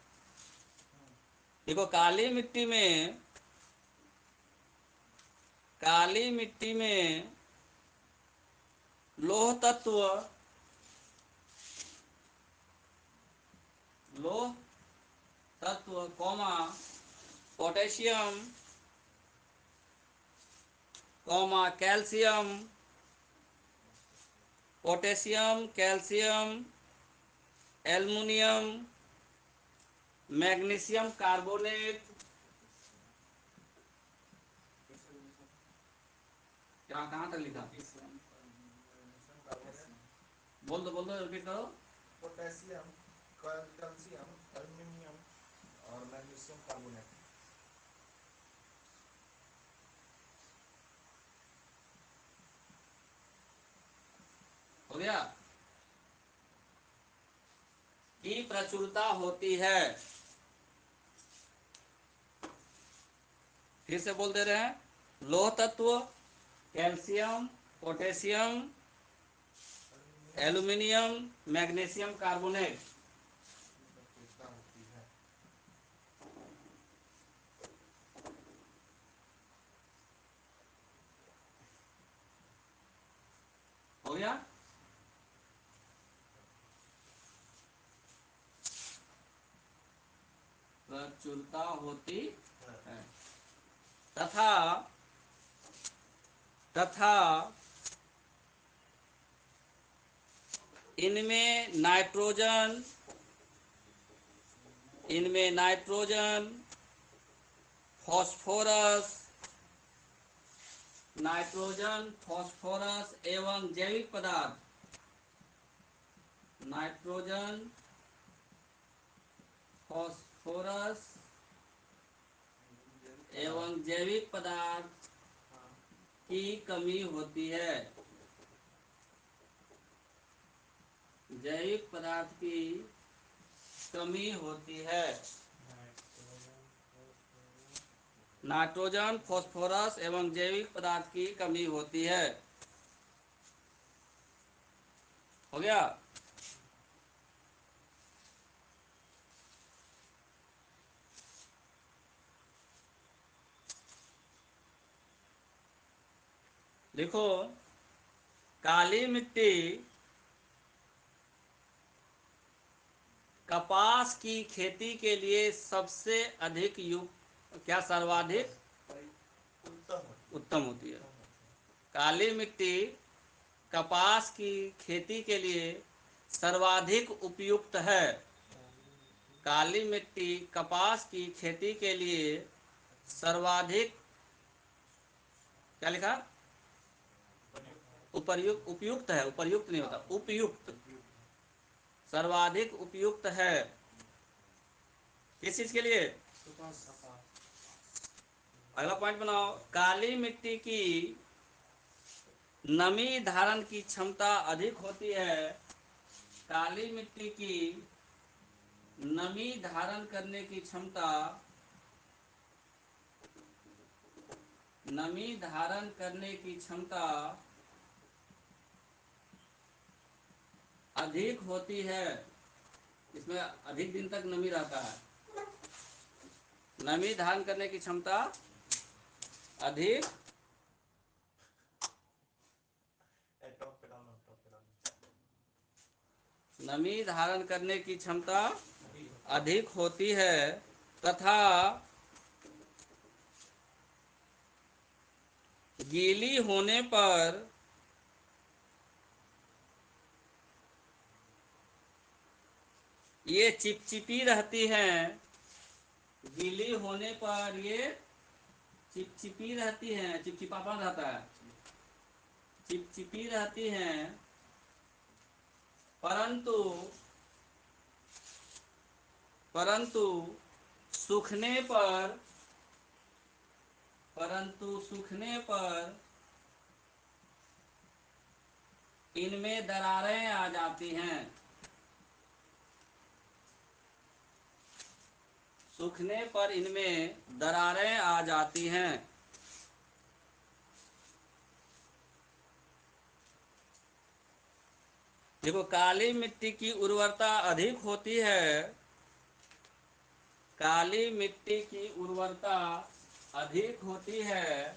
देखो, काली मिट्टी में, काली मिट्टी में लौह तत्व, लौह तत्व, comma potassium, comma calcium, potassium, calcium, aluminium, magnesium carbonate, क्या कहाँ तक लिखा? बोल दो रिपीट करो। पोटेशियम, कैल्शियम, एल्युमिनियम और मैग्नीशियम कार्बोनेट। हो गया? की प्रचुरता होती है। फिर से बोल दे रहे हैं, लौह तत्व, calcium, potassium, aluminium, magnesium carbonate. प्रचुरता होती है। हो गया? प्रचुरता होती है। तथा तथा इनमें नाइट्रोजन, इनमें नाइट्रोजन, फॉस्फोरस, नाइट्रोजन, फॉस्फोरस एवं जैविक पदार्थ, नाइट्रोजन, फॉस्फोरस एवं जैविक पदार्थ की कमी होती है। जैविक पदार्थ की कमी होती है। नाइट्रोजन, फॉस्फोरस एवं जैविक पदार्थ की कमी होती है। हो गया? देखो, काली मिट्टी कपास की खेती के लिए सबसे अधिक क्या सर्वाधिक उत्तम होती है। काली मिट्टी कपास की खेती के लिए सर्वाधिक उपयुक्त है। काली मिट्टी कपास की खेती के लिए सर्वाधिक, क्या लिखा, उपयुक्त, उपयुक्त है, उपयुक्त नहीं होता, उपयुक्त, सर्वाधिक उपयुक्त है। किस चीज के लिए? अगला पॉइंट बनाओ। काली मिट्टी की नमी धारण की क्षमता अधिक होती है। काली मिट्टी की नमी धारण करने की क्षमता, नमी धारण करने की क्षमता अधिक होती है। इसमें अधिक दिन तक नमी रहता है। नमी धारण करने की क्षमता अधिक, टॉप पे डाउन, टॉप पे डाउन। नमी धारण करने की क्षमता अधिक होती है तथा गीली होने पर ये चिपचिपी रहती हैं। गीली होने पर ये चिपचिपी रहती हैं, चिपचिपापन रहता है, चिपचिपी रहती हैं। परंतु परंतु सूखने पर, परंतु सूखने पर इनमें दरारें आ जाती हैं। सूखने पर इनमें दरारें आ जाती हैं। देखो, काली मिट्टी की उर्वरता अधिक होती है। काली मिट्टी की उर्वरता अधिक होती है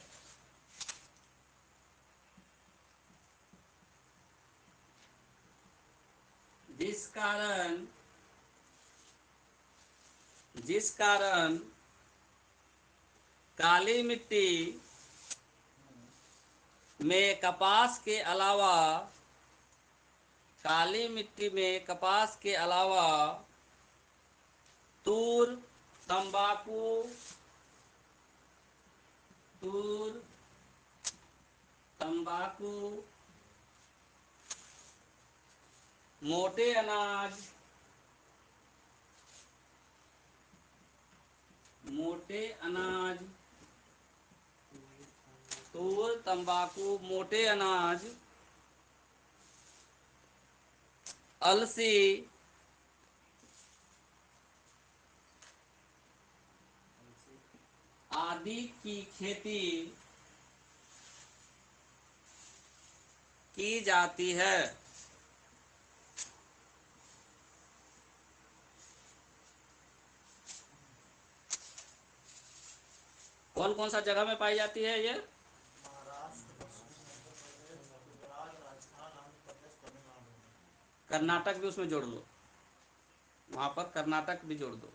जिस कारण, जिस कारण काली मिट्टी में कपास के अलावा, काली मिट्टी में कपास के अलावा तूर, तंबाकू, तूर, तंबाकू, मोटे अनाज, मोटे अनाज, तूर, तंबाकू, मोटे अनाज, अलसी, आदि की खेती की जाती है। कौन कौन सा जगह में पाई जाती है ये? महाराष्ट्र, पश्चिम मध्य प्रदेश, गुजरात, राजस्थान, आंध्र प्रदेश, तमिलनाडु में। कर्नाटक भी उसमें जोड़ लो, वहां पर कर्नाटक भी जोड़ दो।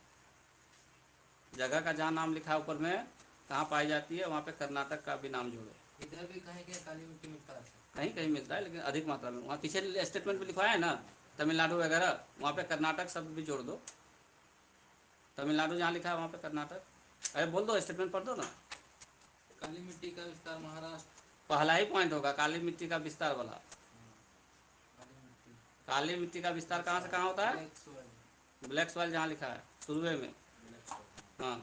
जगह का जहाँ नाम लिखा है ऊपर में, कहाँ पाई जाती है, वहाँ पे कर्नाटक का भी नाम जोड़ो। इधर भी कहीं कहीं काली मिट्टी मिलता है। कहीं कहीं मिलता है, लेकिन अधिक मात्रा में। वहाँ पीछे स्टेटमेंट में लिखवाया है ना, तमिलनाडु वगैरह, वहाँ पे कर्नाटक शब्द भी जोड़ दो। तमिलनाडु जहाँ लिखा है वहाँ पे कर्नाटक, अरे बोल दो, स्टेटमेंट पढ़ दो ना। काली मिट्टी का विस्तार महाराष्ट्र। पहला ही पॉइंट होगा काली मिट्टी का विस्तार वाला। काली मिट्टी, काली मिट्टी का विस्तार कहाँ से कहाँ होता है? Black soil. ब्लैक सॉइल जहाँ लिखा है शुरू में, हाँ।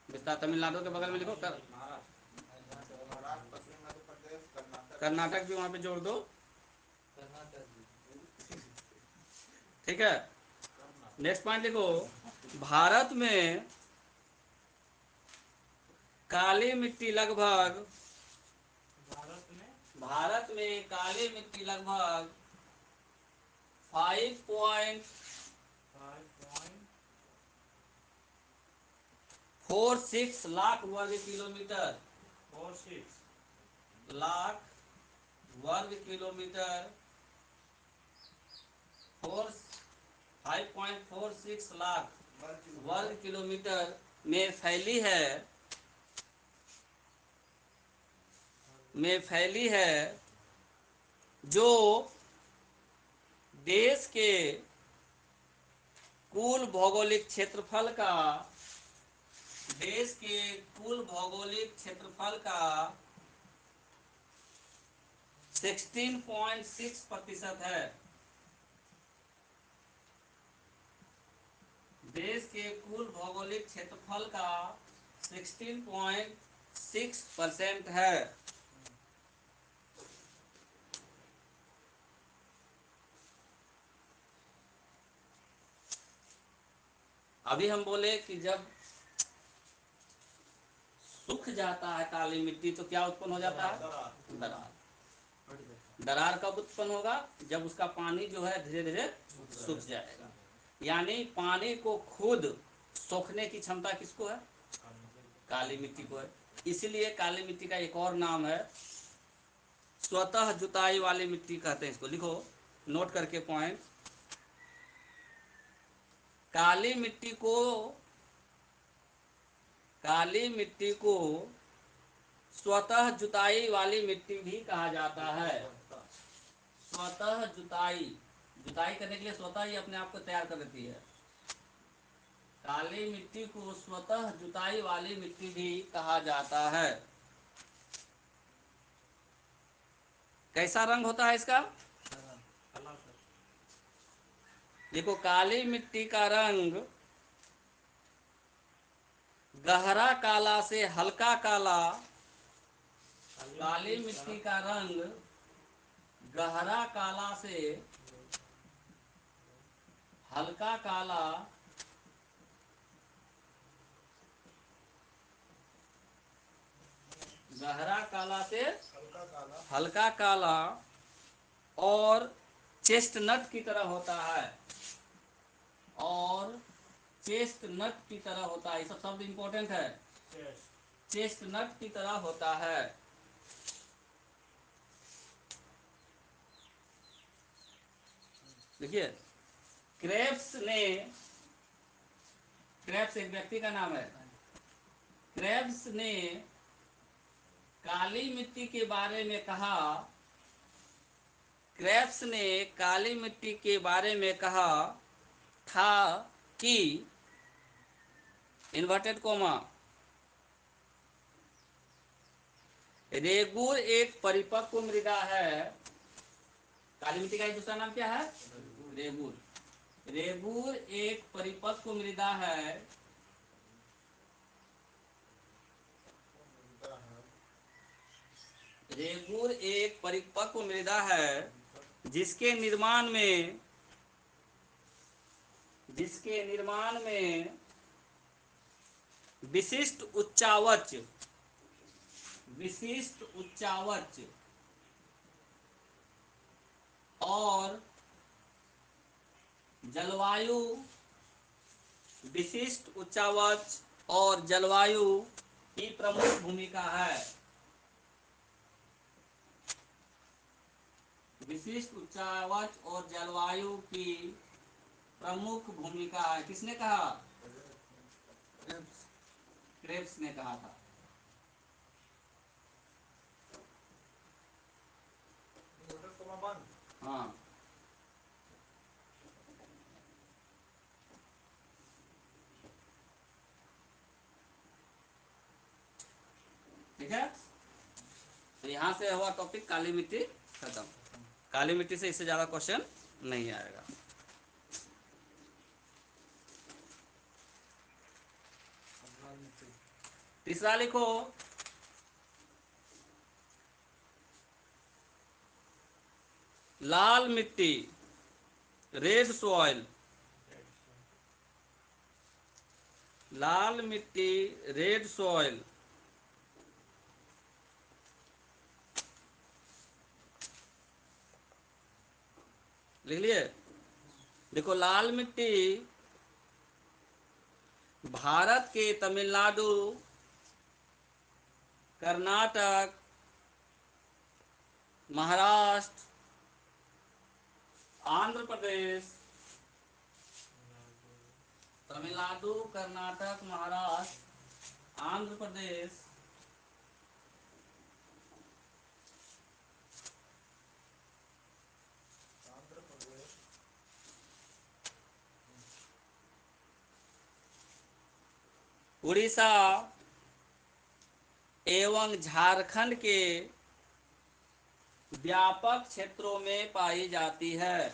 विस्तार तमिलनाडु के बगल में लिखो महाराष्ट्र, पश्चिम मध्य प्रदेश, कर्नाटक। कर्नाटक भी वहाँ पे जोड़ दो, कर्नाटक भी। ठीक है। नेक्स्ट पॉइंट लिखो, भारत में काली मिट्टी लगभग, भारत में काली मिट्टी लगभग 5.46 लाख वर्ग किलोमीटर, 46 लाख वर्ग किलोमीटर, 5.46 लाख वर्ग किलोमीटर में फैली है। में फैली है, जो देश के कुल भौगोलिक क्षेत्रफल का, देश के कुल भौगोलिक क्षेत्रफल का 16.6% है। देश के कुल भौगोलिक क्षेत्रफल का 16.6% है। अभी हम बोले कि जब सूख जाता है काली मिट्टी तो क्या उत्पन्न हो जाता है? दरार। दरार कब उत्पन्न होगा? जब उसका पानी जो है धीरे धीरे सूख जाएगा। यानी पानी को खुद सोखने की क्षमता किसको है? काली मिट्टी को है। इसीलिए काली मिट्टी का एक और नाम है स्वतः जुताई वाली मिट्टी कहते हैं इसको। लिखो नोट करके पॉइंट। काली मिट्टी को, काली मिट्टी को स्वतः जुताई वाली मिट्टी भी कहा जाता है। स्वतः जुताई, जुताई करने के लिए स्वतः ही अपने आप को तैयार कर लेती है। काली मिट्टी को स्वतः जुताई वाली मिट्टी भी कहा जाता है। कैसा रंग होता है इसका? देखो काली मिट्टी का रंग गहरा काला से हल्का काला, काली मिट्टी का रंग गहरा काला से हल्का काला, गहरा काला से हल्का काला और चेस्टनट की तरह होता है, और चेस्टनट की तरह होता है। ये सब शब्द इंपॉर्टेंट है। चेस्टनट की तरह होता है। देखिए क्रेब्स ने, क्रेब्स एक व्यक्ति का नाम है, क्रेब्स ने काली मिट्टी के बारे में कहा, क्रेब्स ने काली मिट्टी के बारे में कहा था कि इन्वर्टेड कोमा रेगुर एक परिपक्व मृदा है। काली मिट्टी का दूसरा नाम क्या है? रेगुर। रेगुर एक परिपक्व मृदा है, रेगुर एक परिपक्व मृदा है जिसके निर्माण में, जिसके निर्माण में विशिष्ट उच्चावच, विशिष्ट उच्चावच और जलवायु, विशिष्ट उच्चावच और जलवायु की प्रमुख भूमिका है। विशिष्ट उच्चावच और जलवायु की प्रमुख भूमिका है। किसने कहा? क्रेब्स ने कहा था। हाँ ठीक है। तो यहाँ से हुआ टॉपिक काली मिट्टी खत्म। काली मिट्टी से इससे ज्यादा क्वेश्चन नहीं आएगा। तीसरा लिखो लाल मिट्टी, रेड सॉइल। लाल मिट्टी, रेड सॉइल। लिख लिए? देखो लाल मिट्टी भारत के तमिलनाडु, कर्नाटक, महाराष्ट्र, आंध्र प्रदेश, तमिलनाडु, कर्नाटक, महाराष्ट्र, आंध्र प्रदेश उड़ीसा एवं झारखंड के व्यापक क्षेत्रों में पाई जाती है।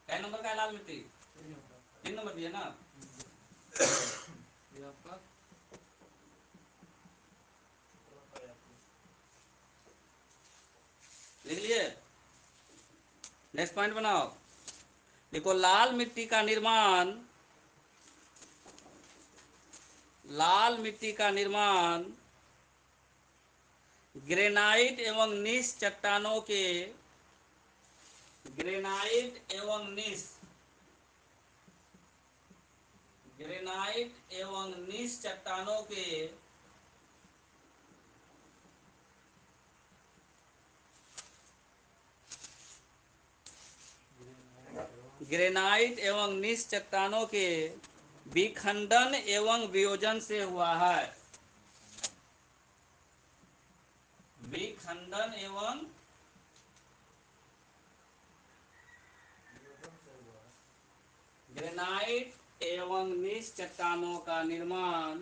कै नंबर का है लाल मिट्टी? 3 नंबर दिया ना। व्यापक लिख लिए? नेक्स्ट पॉइंट बनाओ। देखो, लाल मिट्टी का निर्माण ग्रेनाइट एवं नीस चट्टानों के ग्रेनाइट एवं नीस चट्टानों के ग्रेनाइट एवं नीस चट्टानों के विखंडन एवं वियोजन से हुआ है। विखंडन एवं ग्रेनाइट एवं नीस चट्टानों का निर्माण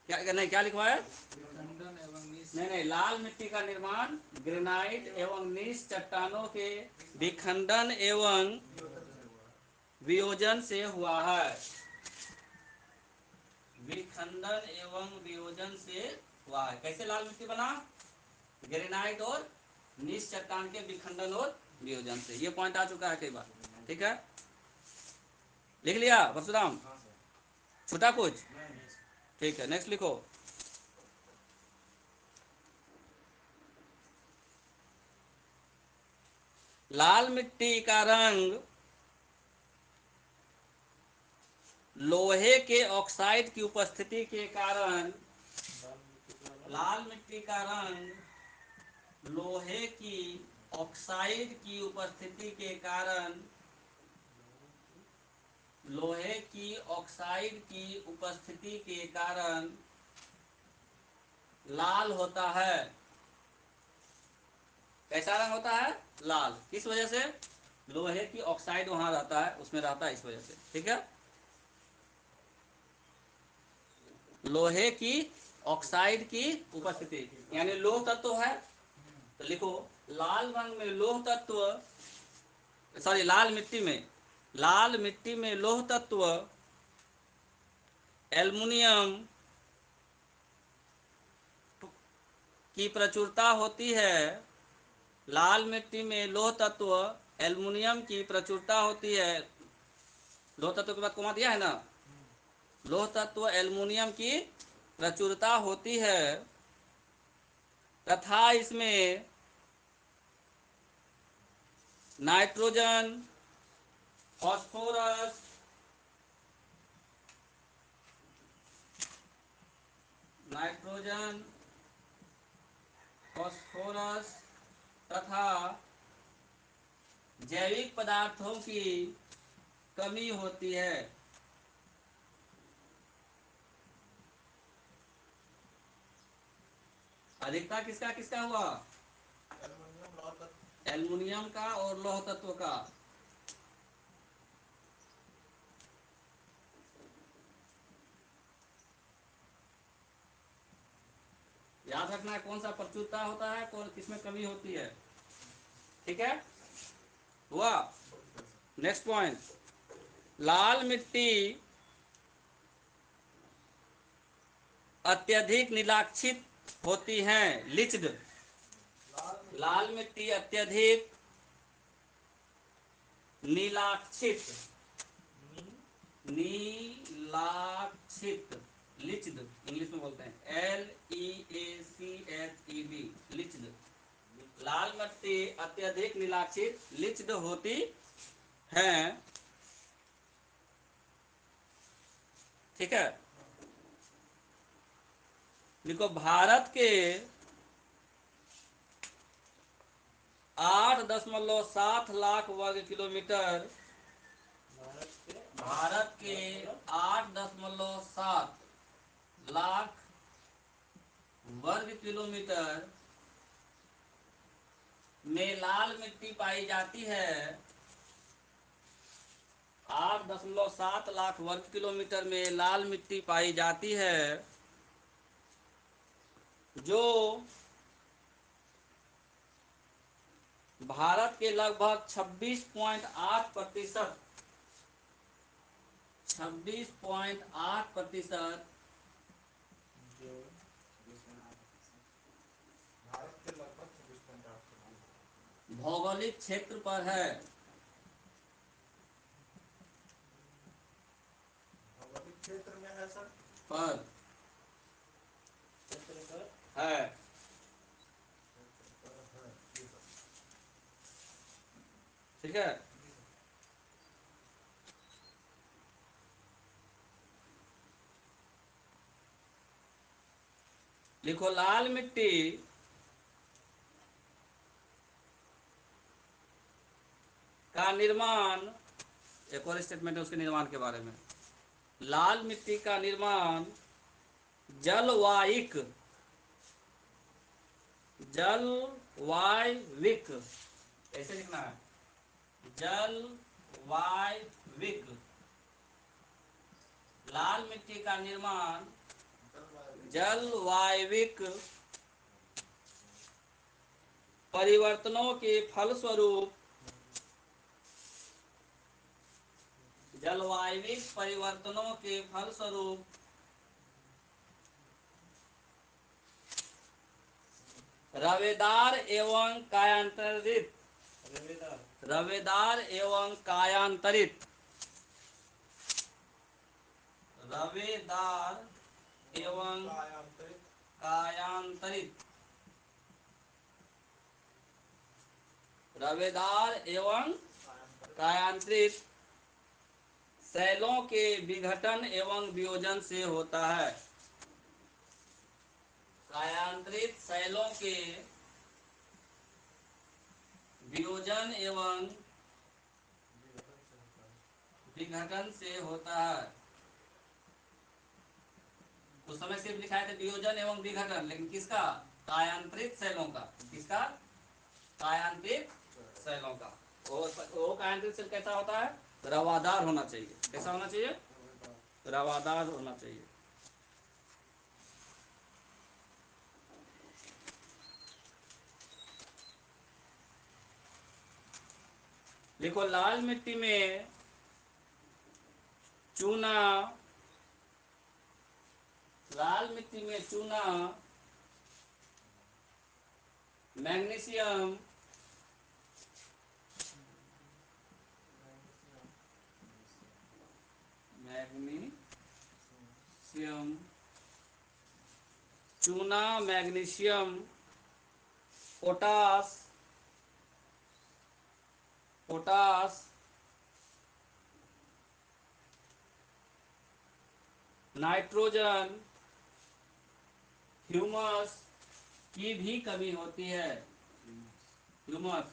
क्या लिखवा है? विखंडन एवं नहीं, लाल मिट्टी का निर्माण ग्रेनाइट एवं नीस चट्टानों के विखंडन एवं वियोजन से हुआ है। विखंडन एवं वियोजन से हुआ है। कैसे लाल मिट्टी बना? ग्रेनाइट और नीस चट्टान के विखंडन और वियोजन से। ये पॉइंट आ चुका है कई बार। ठीक है, लिख लिया परशुराम? छूटा कुछ? ठीक है, नेक्स्ट लिखो। लाल मिट्टी का रंग लोहे के ऑक्साइड की उपस्थिति के कारण लाल मिट्टी का रंग लोहे की ऑक्साइड की उपस्थिति के कारण लोहे की ऑक्साइड की उपस्थिति के कारण लाल होता है। कैसा रंग होता है? लाल। किस वजह से? लोहे की ऑक्साइड वहां रहता है, उसमें रहता है, इस वजह से। ठीक है, लोहे की ऑक्साइड की उपस्थिति यानी लोह तत्व है, तो लिखो लाल रंग में लोह तत्व, सॉरी लाल मिट्टी में लोह तत्व एल्युमिनियम की प्रचुरता होती है। लाल मिट्टी में लोह तत्व एल्युमिनियम की प्रचुरता होती है। लोह तत्व के बाद कोमा दिया है ना। लोह तत्व एल्युमिनियम की प्रचुरता होती है तथा इसमें नाइट्रोजन, फास्फोरस, तथा जैविक पदार्थों की कमी होती है। अधिकता किसका किसका हुआ? एल्युमिनियम का और लौह तत्व का। याद रखना है कौन सा प्रचुरता होता है, कौन किसमें कमी होती है। ठीक है, हुआ। नेक्स्ट पॉइंट, लाल मिट्टी अत्यधिक नीलाक्षित होती हैं। लिच्ड। लाल मिट्टी अत्यधिक नीलाक्षित लिच्ड इंग्लिश में बोलते हैं, LEACHED, लिच्ड। लाल मिट्टी अत्यधिक नीलाक्षित लिच्ड होती हैं। ठीक है, देखो भारत के 8.7 लाख वर्ग किलोमीटर, भारत के 8.7 लाख वर्ग किलोमीटर में लाल मिट्टी पाई जाती है। 8.7 लाख वर्ग किलोमीटर में लाल मिट्टी पाई जाती है, जो भारत के लगभग 26.8%, 26.8% जो भारत के लगभग 26.8 भौगोलिक क्षेत्र पर है। भौगोलिक क्षेत्र में है सर। पर क्षेत्र पर है। क्षेत्र पर है जी सर। ठीक है। लिखो लाल मिट्टी का निर्माण, एक और स्टेटमेंट है उसके निर्माण के बारे में। लाल मिट्टी का निर्माण जलवायिक जलवायविक, ऐसे लिखना है, जलवायविक। लाल मिट्टी का निर्माण जलवायविक परिवर्तनों के फलस्वरूप, जलवायविक परिवर्तनों के फलस्वरूप रवेदार एवं कायांतरित, रवेदार एवं कायांतरित, रवेदार एवं कायांतरित कायांतरित, रवेदार एवं कायांतरित सेलों के विघटन एवं वियोजन से होता है। कायांतरित सेलों के वियोजन एवं विघटन से होता है। उस समय सिर्फ लिखाए थे वियोजन एवं विघटन, लेकिन किसका? कायांतरित सेलों का। किसका? कायांतरित सेलों का। वो कायांतरित सेल कैसा होता है? रवादार होना चाहिए। कैसा होना चाहिए? रवादार होना चाहिए। देखो लाल मिट्टी में चूना, लाल मिट्टी में चूना, मैग्नीशियम, मैग्नीशियम, चूना, magnesium, potash, potash, nitrogen, humus की भी कमी होती है। ह्यूमस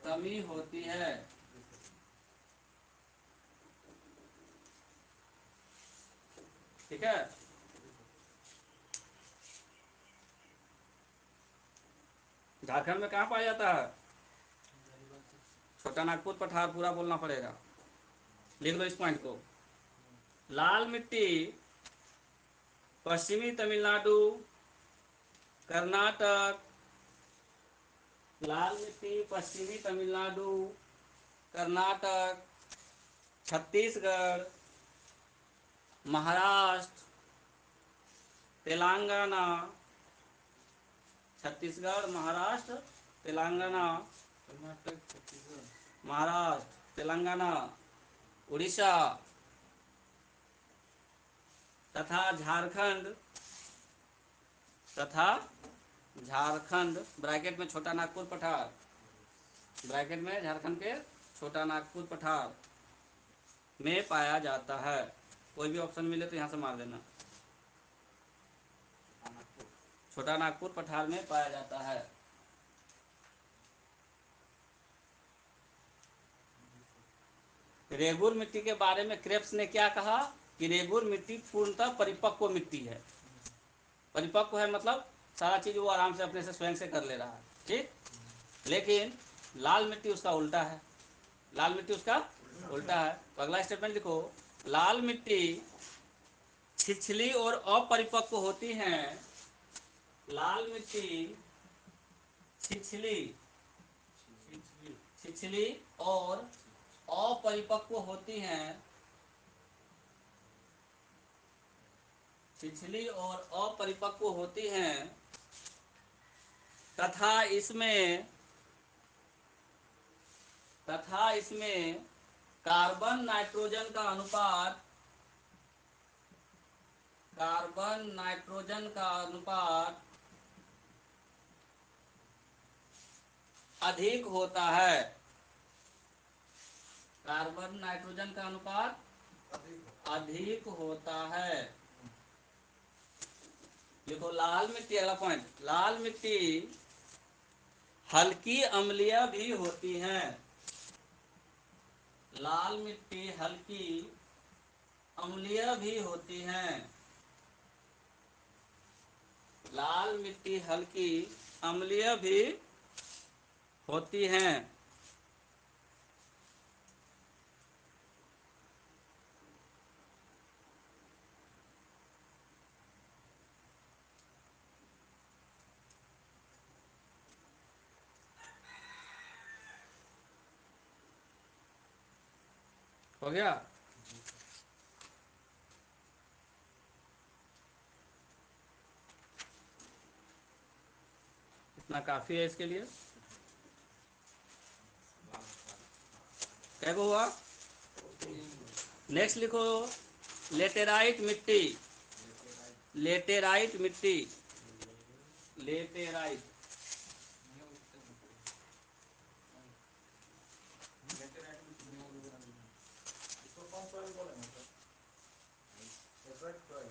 कमी होती है। ठीक है। झारखंड में कहाँ पाया जाता है? छोटा नागपुर पठार, पूरा बोलना पड़ेगा। लिख लो इस पॉइंट को। लाल मिट्टी पश्चिमी तमिलनाडु, कर्नाटक, लाल मिट्टी पश्चिमी तमिलनाडु, कर्नाटक, छत्तीसगढ़, महाराष्ट्र, तेलंगाना, छत्तीसगढ़, महाराष्ट्र, तेलंगाना, कर्नाटक, छत्तीसगढ़, महाराष्ट्र, तेलंगाना, उड़ीसा तथा झारखंड, तथा झारखंड, ब्रैकेट में छोटा नागपुर पठार, ब्रैकेट में झारखंड के छोटा नागपुर पठार में पाया जाता है। कोई भी ऑप्शन मिले तो यहाँ से मार देना। छोटा नागपुर पठार में पाया जाता है। रेगुर मिट्टी के बारे में क्रेप्स ने क्या कहा कि रेगुर मिट्टी पूर्णतः परिपक्व मिट्टी है। परिपक्व है मतलब सारा चीज वो आराम से अपने से स्वयं से कर ले रहा है। ठीक। लेकिन लाल मिट्टी उसका उल्टा है, लाल मिट्टी उसका उल्टा है। तो अगला स्टेटमेंट लिखो, लाल मिट्टी छिछली और अपरिपक्व होती हैं, लाल मिट्टी छिछली छिछली और अपरिपक्व होती हैं, छिछली और अपरिपक्व होती हैं तथा इसमें कार्बन नाइट्रोजन का अनुपात अधिक होता है, कार्बन नाइट्रोजन का अनुपात अधिक होता है। देखो लाल मिट्टी, अगला पॉइंट, लाल मिट्टी हल्की अम्लीय भी होती हैं, लाल मिट्टी हल्की अम्लीय भी होती हैं, लाल मिट्टी हल्की अम्लीय भी होती हैं। हो गया? इतना काफी है इसके लिए। क्या हुआ? नेक्स्ट लिखो, लेटेराइट मिट्टी, लेटेराइट मिट्टी, लेटेराइट, इसको कौन सा बोलेंगे सर? Laterite soil.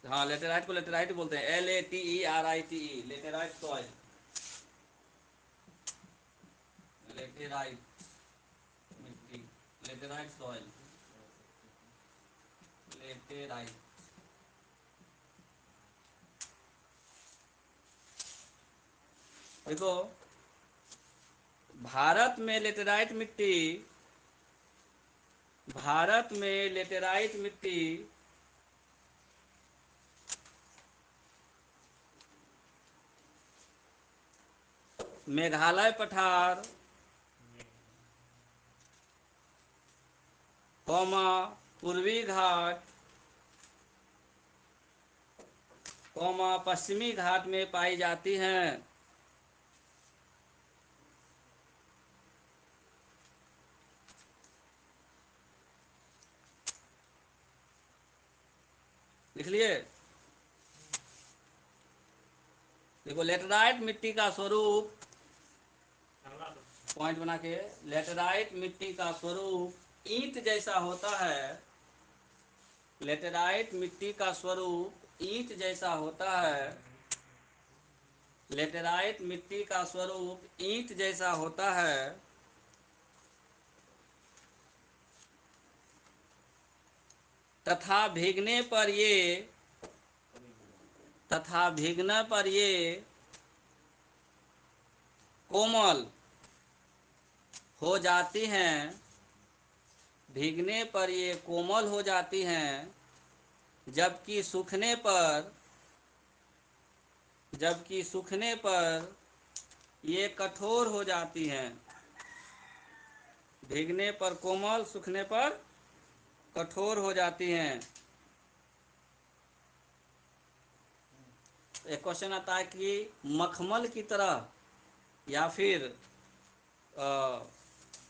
हाँ लेटेराइट को लेटेराइट बोलते हैं, LATERITE, लेटेराइट सॉइल, लेटेराइट मिट्टी, लेटेराइट सॉइल, लेटेराइट। देखो भारत में लेटेराइट मिट्टी, भारत में लेटेराइट मिट्टी मेघालय पठार, कौमा पूर्वी घाट, कौमा पश्चिमी घाट में पाई जाती हैं। लिख लिए? देखो लेटेराइट मिट्टी का स्वरूप, पॉइंट बना के, लेटेराइट मिट्टी का स्वरूप ईंट जैसा होता है, लेटेराइट मिट्टी का स्वरूप ईंट जैसा होता है, लेटेराइट मिट्टी का स्वरूप ईंट जैसा होता है तथा भीगने पर ये कोमल हो जाती हैं, भीगने पर ये कोमल हो जाती हैं, जबकि सूखने पर ये कठोर हो जाती हैं, भीगने पर कोमल, सूखने पर कठोर हो जाती हैं। एक क्वेश्चन आता है कि मखमल की तरह या फिर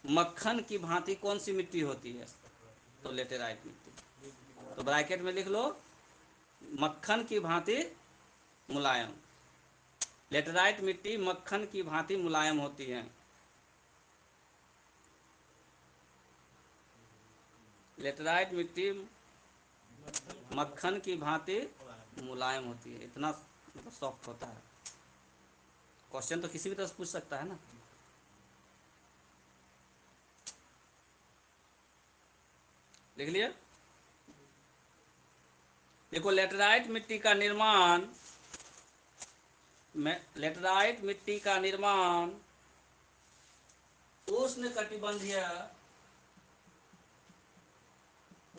मक्खन की भांति कौन सी मिट्टी होती है? तो लेटेराइट मिट्टी। तो ब्रैकेट में लिख लो, मक्खन की भांति मुलायम, लेटेराइट मिट्टी मक्खन की भांति मुलायम होती है, लेटेराइट मिट्टी मक्खन की भांति मुलायम होती है, इतना सॉफ्ट होता है। क्वेश्चन तो किसी भी तरह से पूछ सकता है ना। लिख लिया? देखो लेटेराइट मिट्टी का निर्माण लेटराइट मिट्टी का निर्माण उष्णकटिबंधीय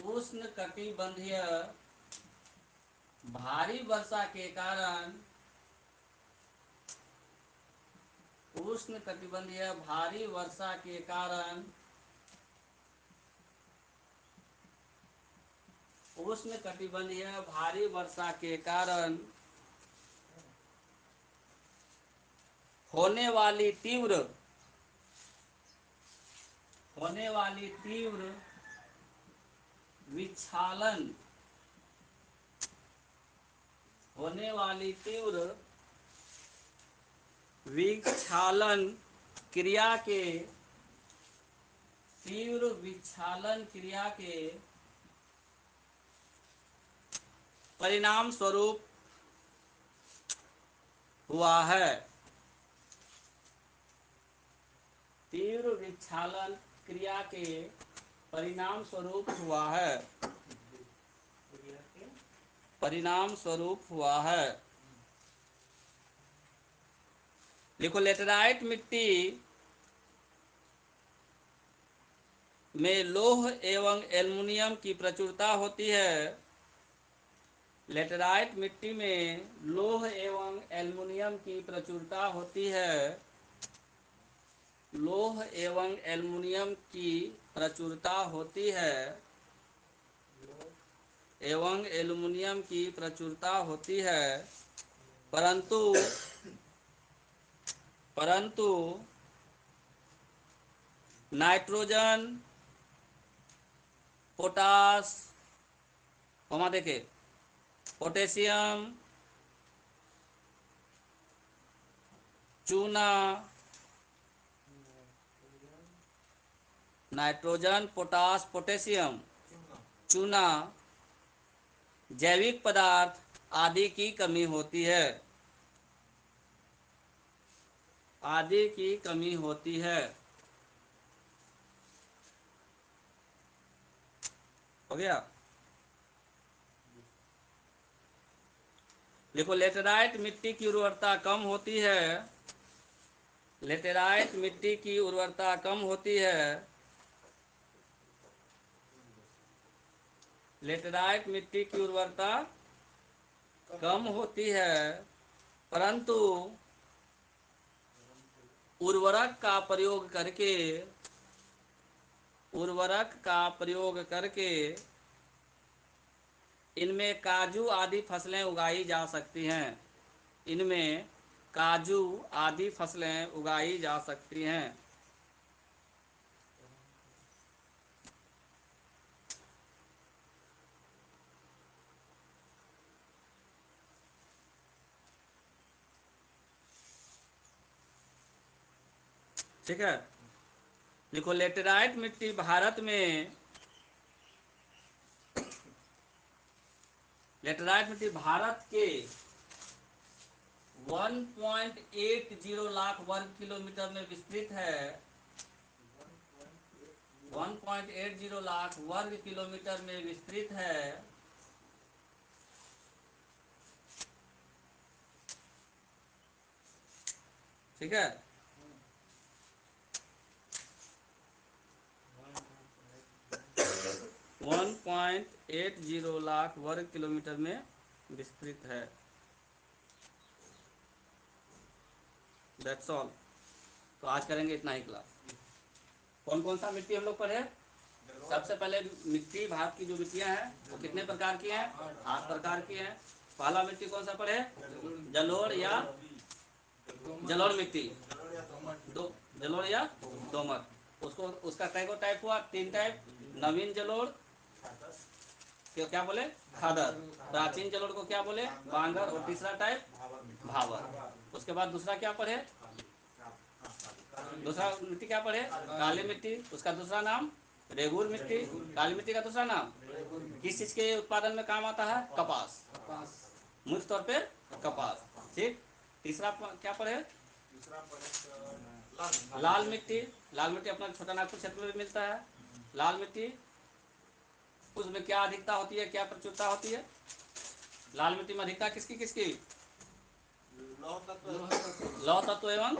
उष्णकटिबंधीय भारी वर्षा के कारण उष्णकटिबंधीय भारी वर्षा के कारण उष्णकटिबंधीय भारी वर्षा के कारण होने वाली तीव्र विक्षालन होने वाली तीव्र विक्षालन क्रिया के परिणाम स्वरूप हुआ है। तीव्र विक्षालन क्रिया के परिणाम स्वरूप हुआ है। लिखो, लेटराइट मिट्टी में लौह एवं एल्युमिनियम की प्रचुरता होती है। लेटराइट मिट्टी में लौह एवं एल्युमिनियम की प्रचुरता होती है। लौह एवं एल्युमिनियम की प्रचुरता होती है। एवं एल्युमिनियम की प्रचुरता होती है, परंतु नाइट्रोजन, पोटास, पोटेशियम, चूना, नाइट्रोजन, पोटास, पोटेशियम, चूना, जैविक पदार्थ आदि की कमी होती है। हो गया। देखो, लेटराइट मिट्टी की उर्वरता कम होती है। लेटराइट मिट्टी की उर्वरता कम होती है। लेटराइट मिट्टी की उर्वरता कम होती है, परंतु उर्वरक का प्रयोग करके इनमें काजू आदि फसलें उगाई जा सकती हैं। ठीक है। देखो, लेटराइट मिट्टी भारत में 1.80 लाख वर्ग किलोमीटर में विस्तृत है। 1.80 लाख वर्ग किलोमीटर में विस्तृत है। ठीक है। 1.80 लाख वर्ग किलोमीटर में विस्तृत है। That's all. तो आज करेंगे इतना ही क्लास। कौन कौन सा मिट्टी हम लोग पढ़े? सबसे पहले मिट्टी, भारत की जो मिट्टियां हैं वो कितने प्रकार की हैं? 8 प्रकार की हैं। पहला मिट्टी कौन सा पढ़े? जलोढ़ या जलोढ़ मिट्टी, जलोढ़ या दोमट। उसका कई टाइप हुआ? 3 टाइप। नवीन जलोढ़ क्या बोले? खादर। प्राचीन जलोढ़ को क्या बोले? बांगर। और तीसरा टाइप भावर। उसके बाद दूसरा क्या पढ़े? दूसरा मिट्टी क्या पढ़े? काली मिट्टी। उसका दूसरा नाम रेगुर मिट्टी। काली मिट्टी का दूसरा नाम किस चीज के उत्पादन में काम आता है? कपास। मुख्य तौर पे कपास। ठीक। तीसरा क्या पढ़े? लाल मिट्टी। लाल मिट्टी अपना छोटा नागपुर क्षेत्र में भी मिलता है। लाल मिट्टी, उसमें क्या अधिकता होती है, क्या प्रचुरता होती है? लाल मिट्टी में अधिकता किसकी? लौह तत्व लौह तत्व एवं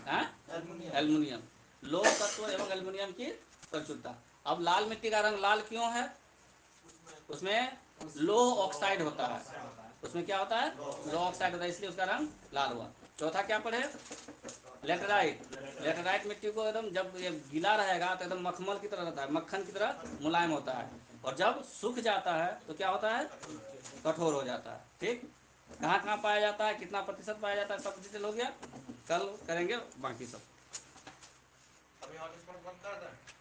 हाँ? Aluminium aluminium. लौह तत्व एवं एल्युमिनियम की प्रचुरता। अब लाल मिट्टी का रंग लाल क्यों है? उसमें लोह ऑक्साइड होता है। उसमें क्या होता है? लोह ऑक्साइड होता है, इसलिए उसका रंग लाल हुआ। चौथा क्या पढ़े? लेटराइट। लेटराइट मिट्टी को एकदम जब ये गीला रहेगा तो एकदम मखमल की तरह रहता है, मक्खन की तरह मुलायम होता है, और जब सूख जाता है तो क्या होता है? कठोर हो जाता है। ठीक। कहाँ कहाँ पाया जाता है, कितना प्रतिशत पाया जाता है, सब डिटेल हो गया। कल करेंगे बाकी सब। अभी हॉटस्पॉट बंद कर दें।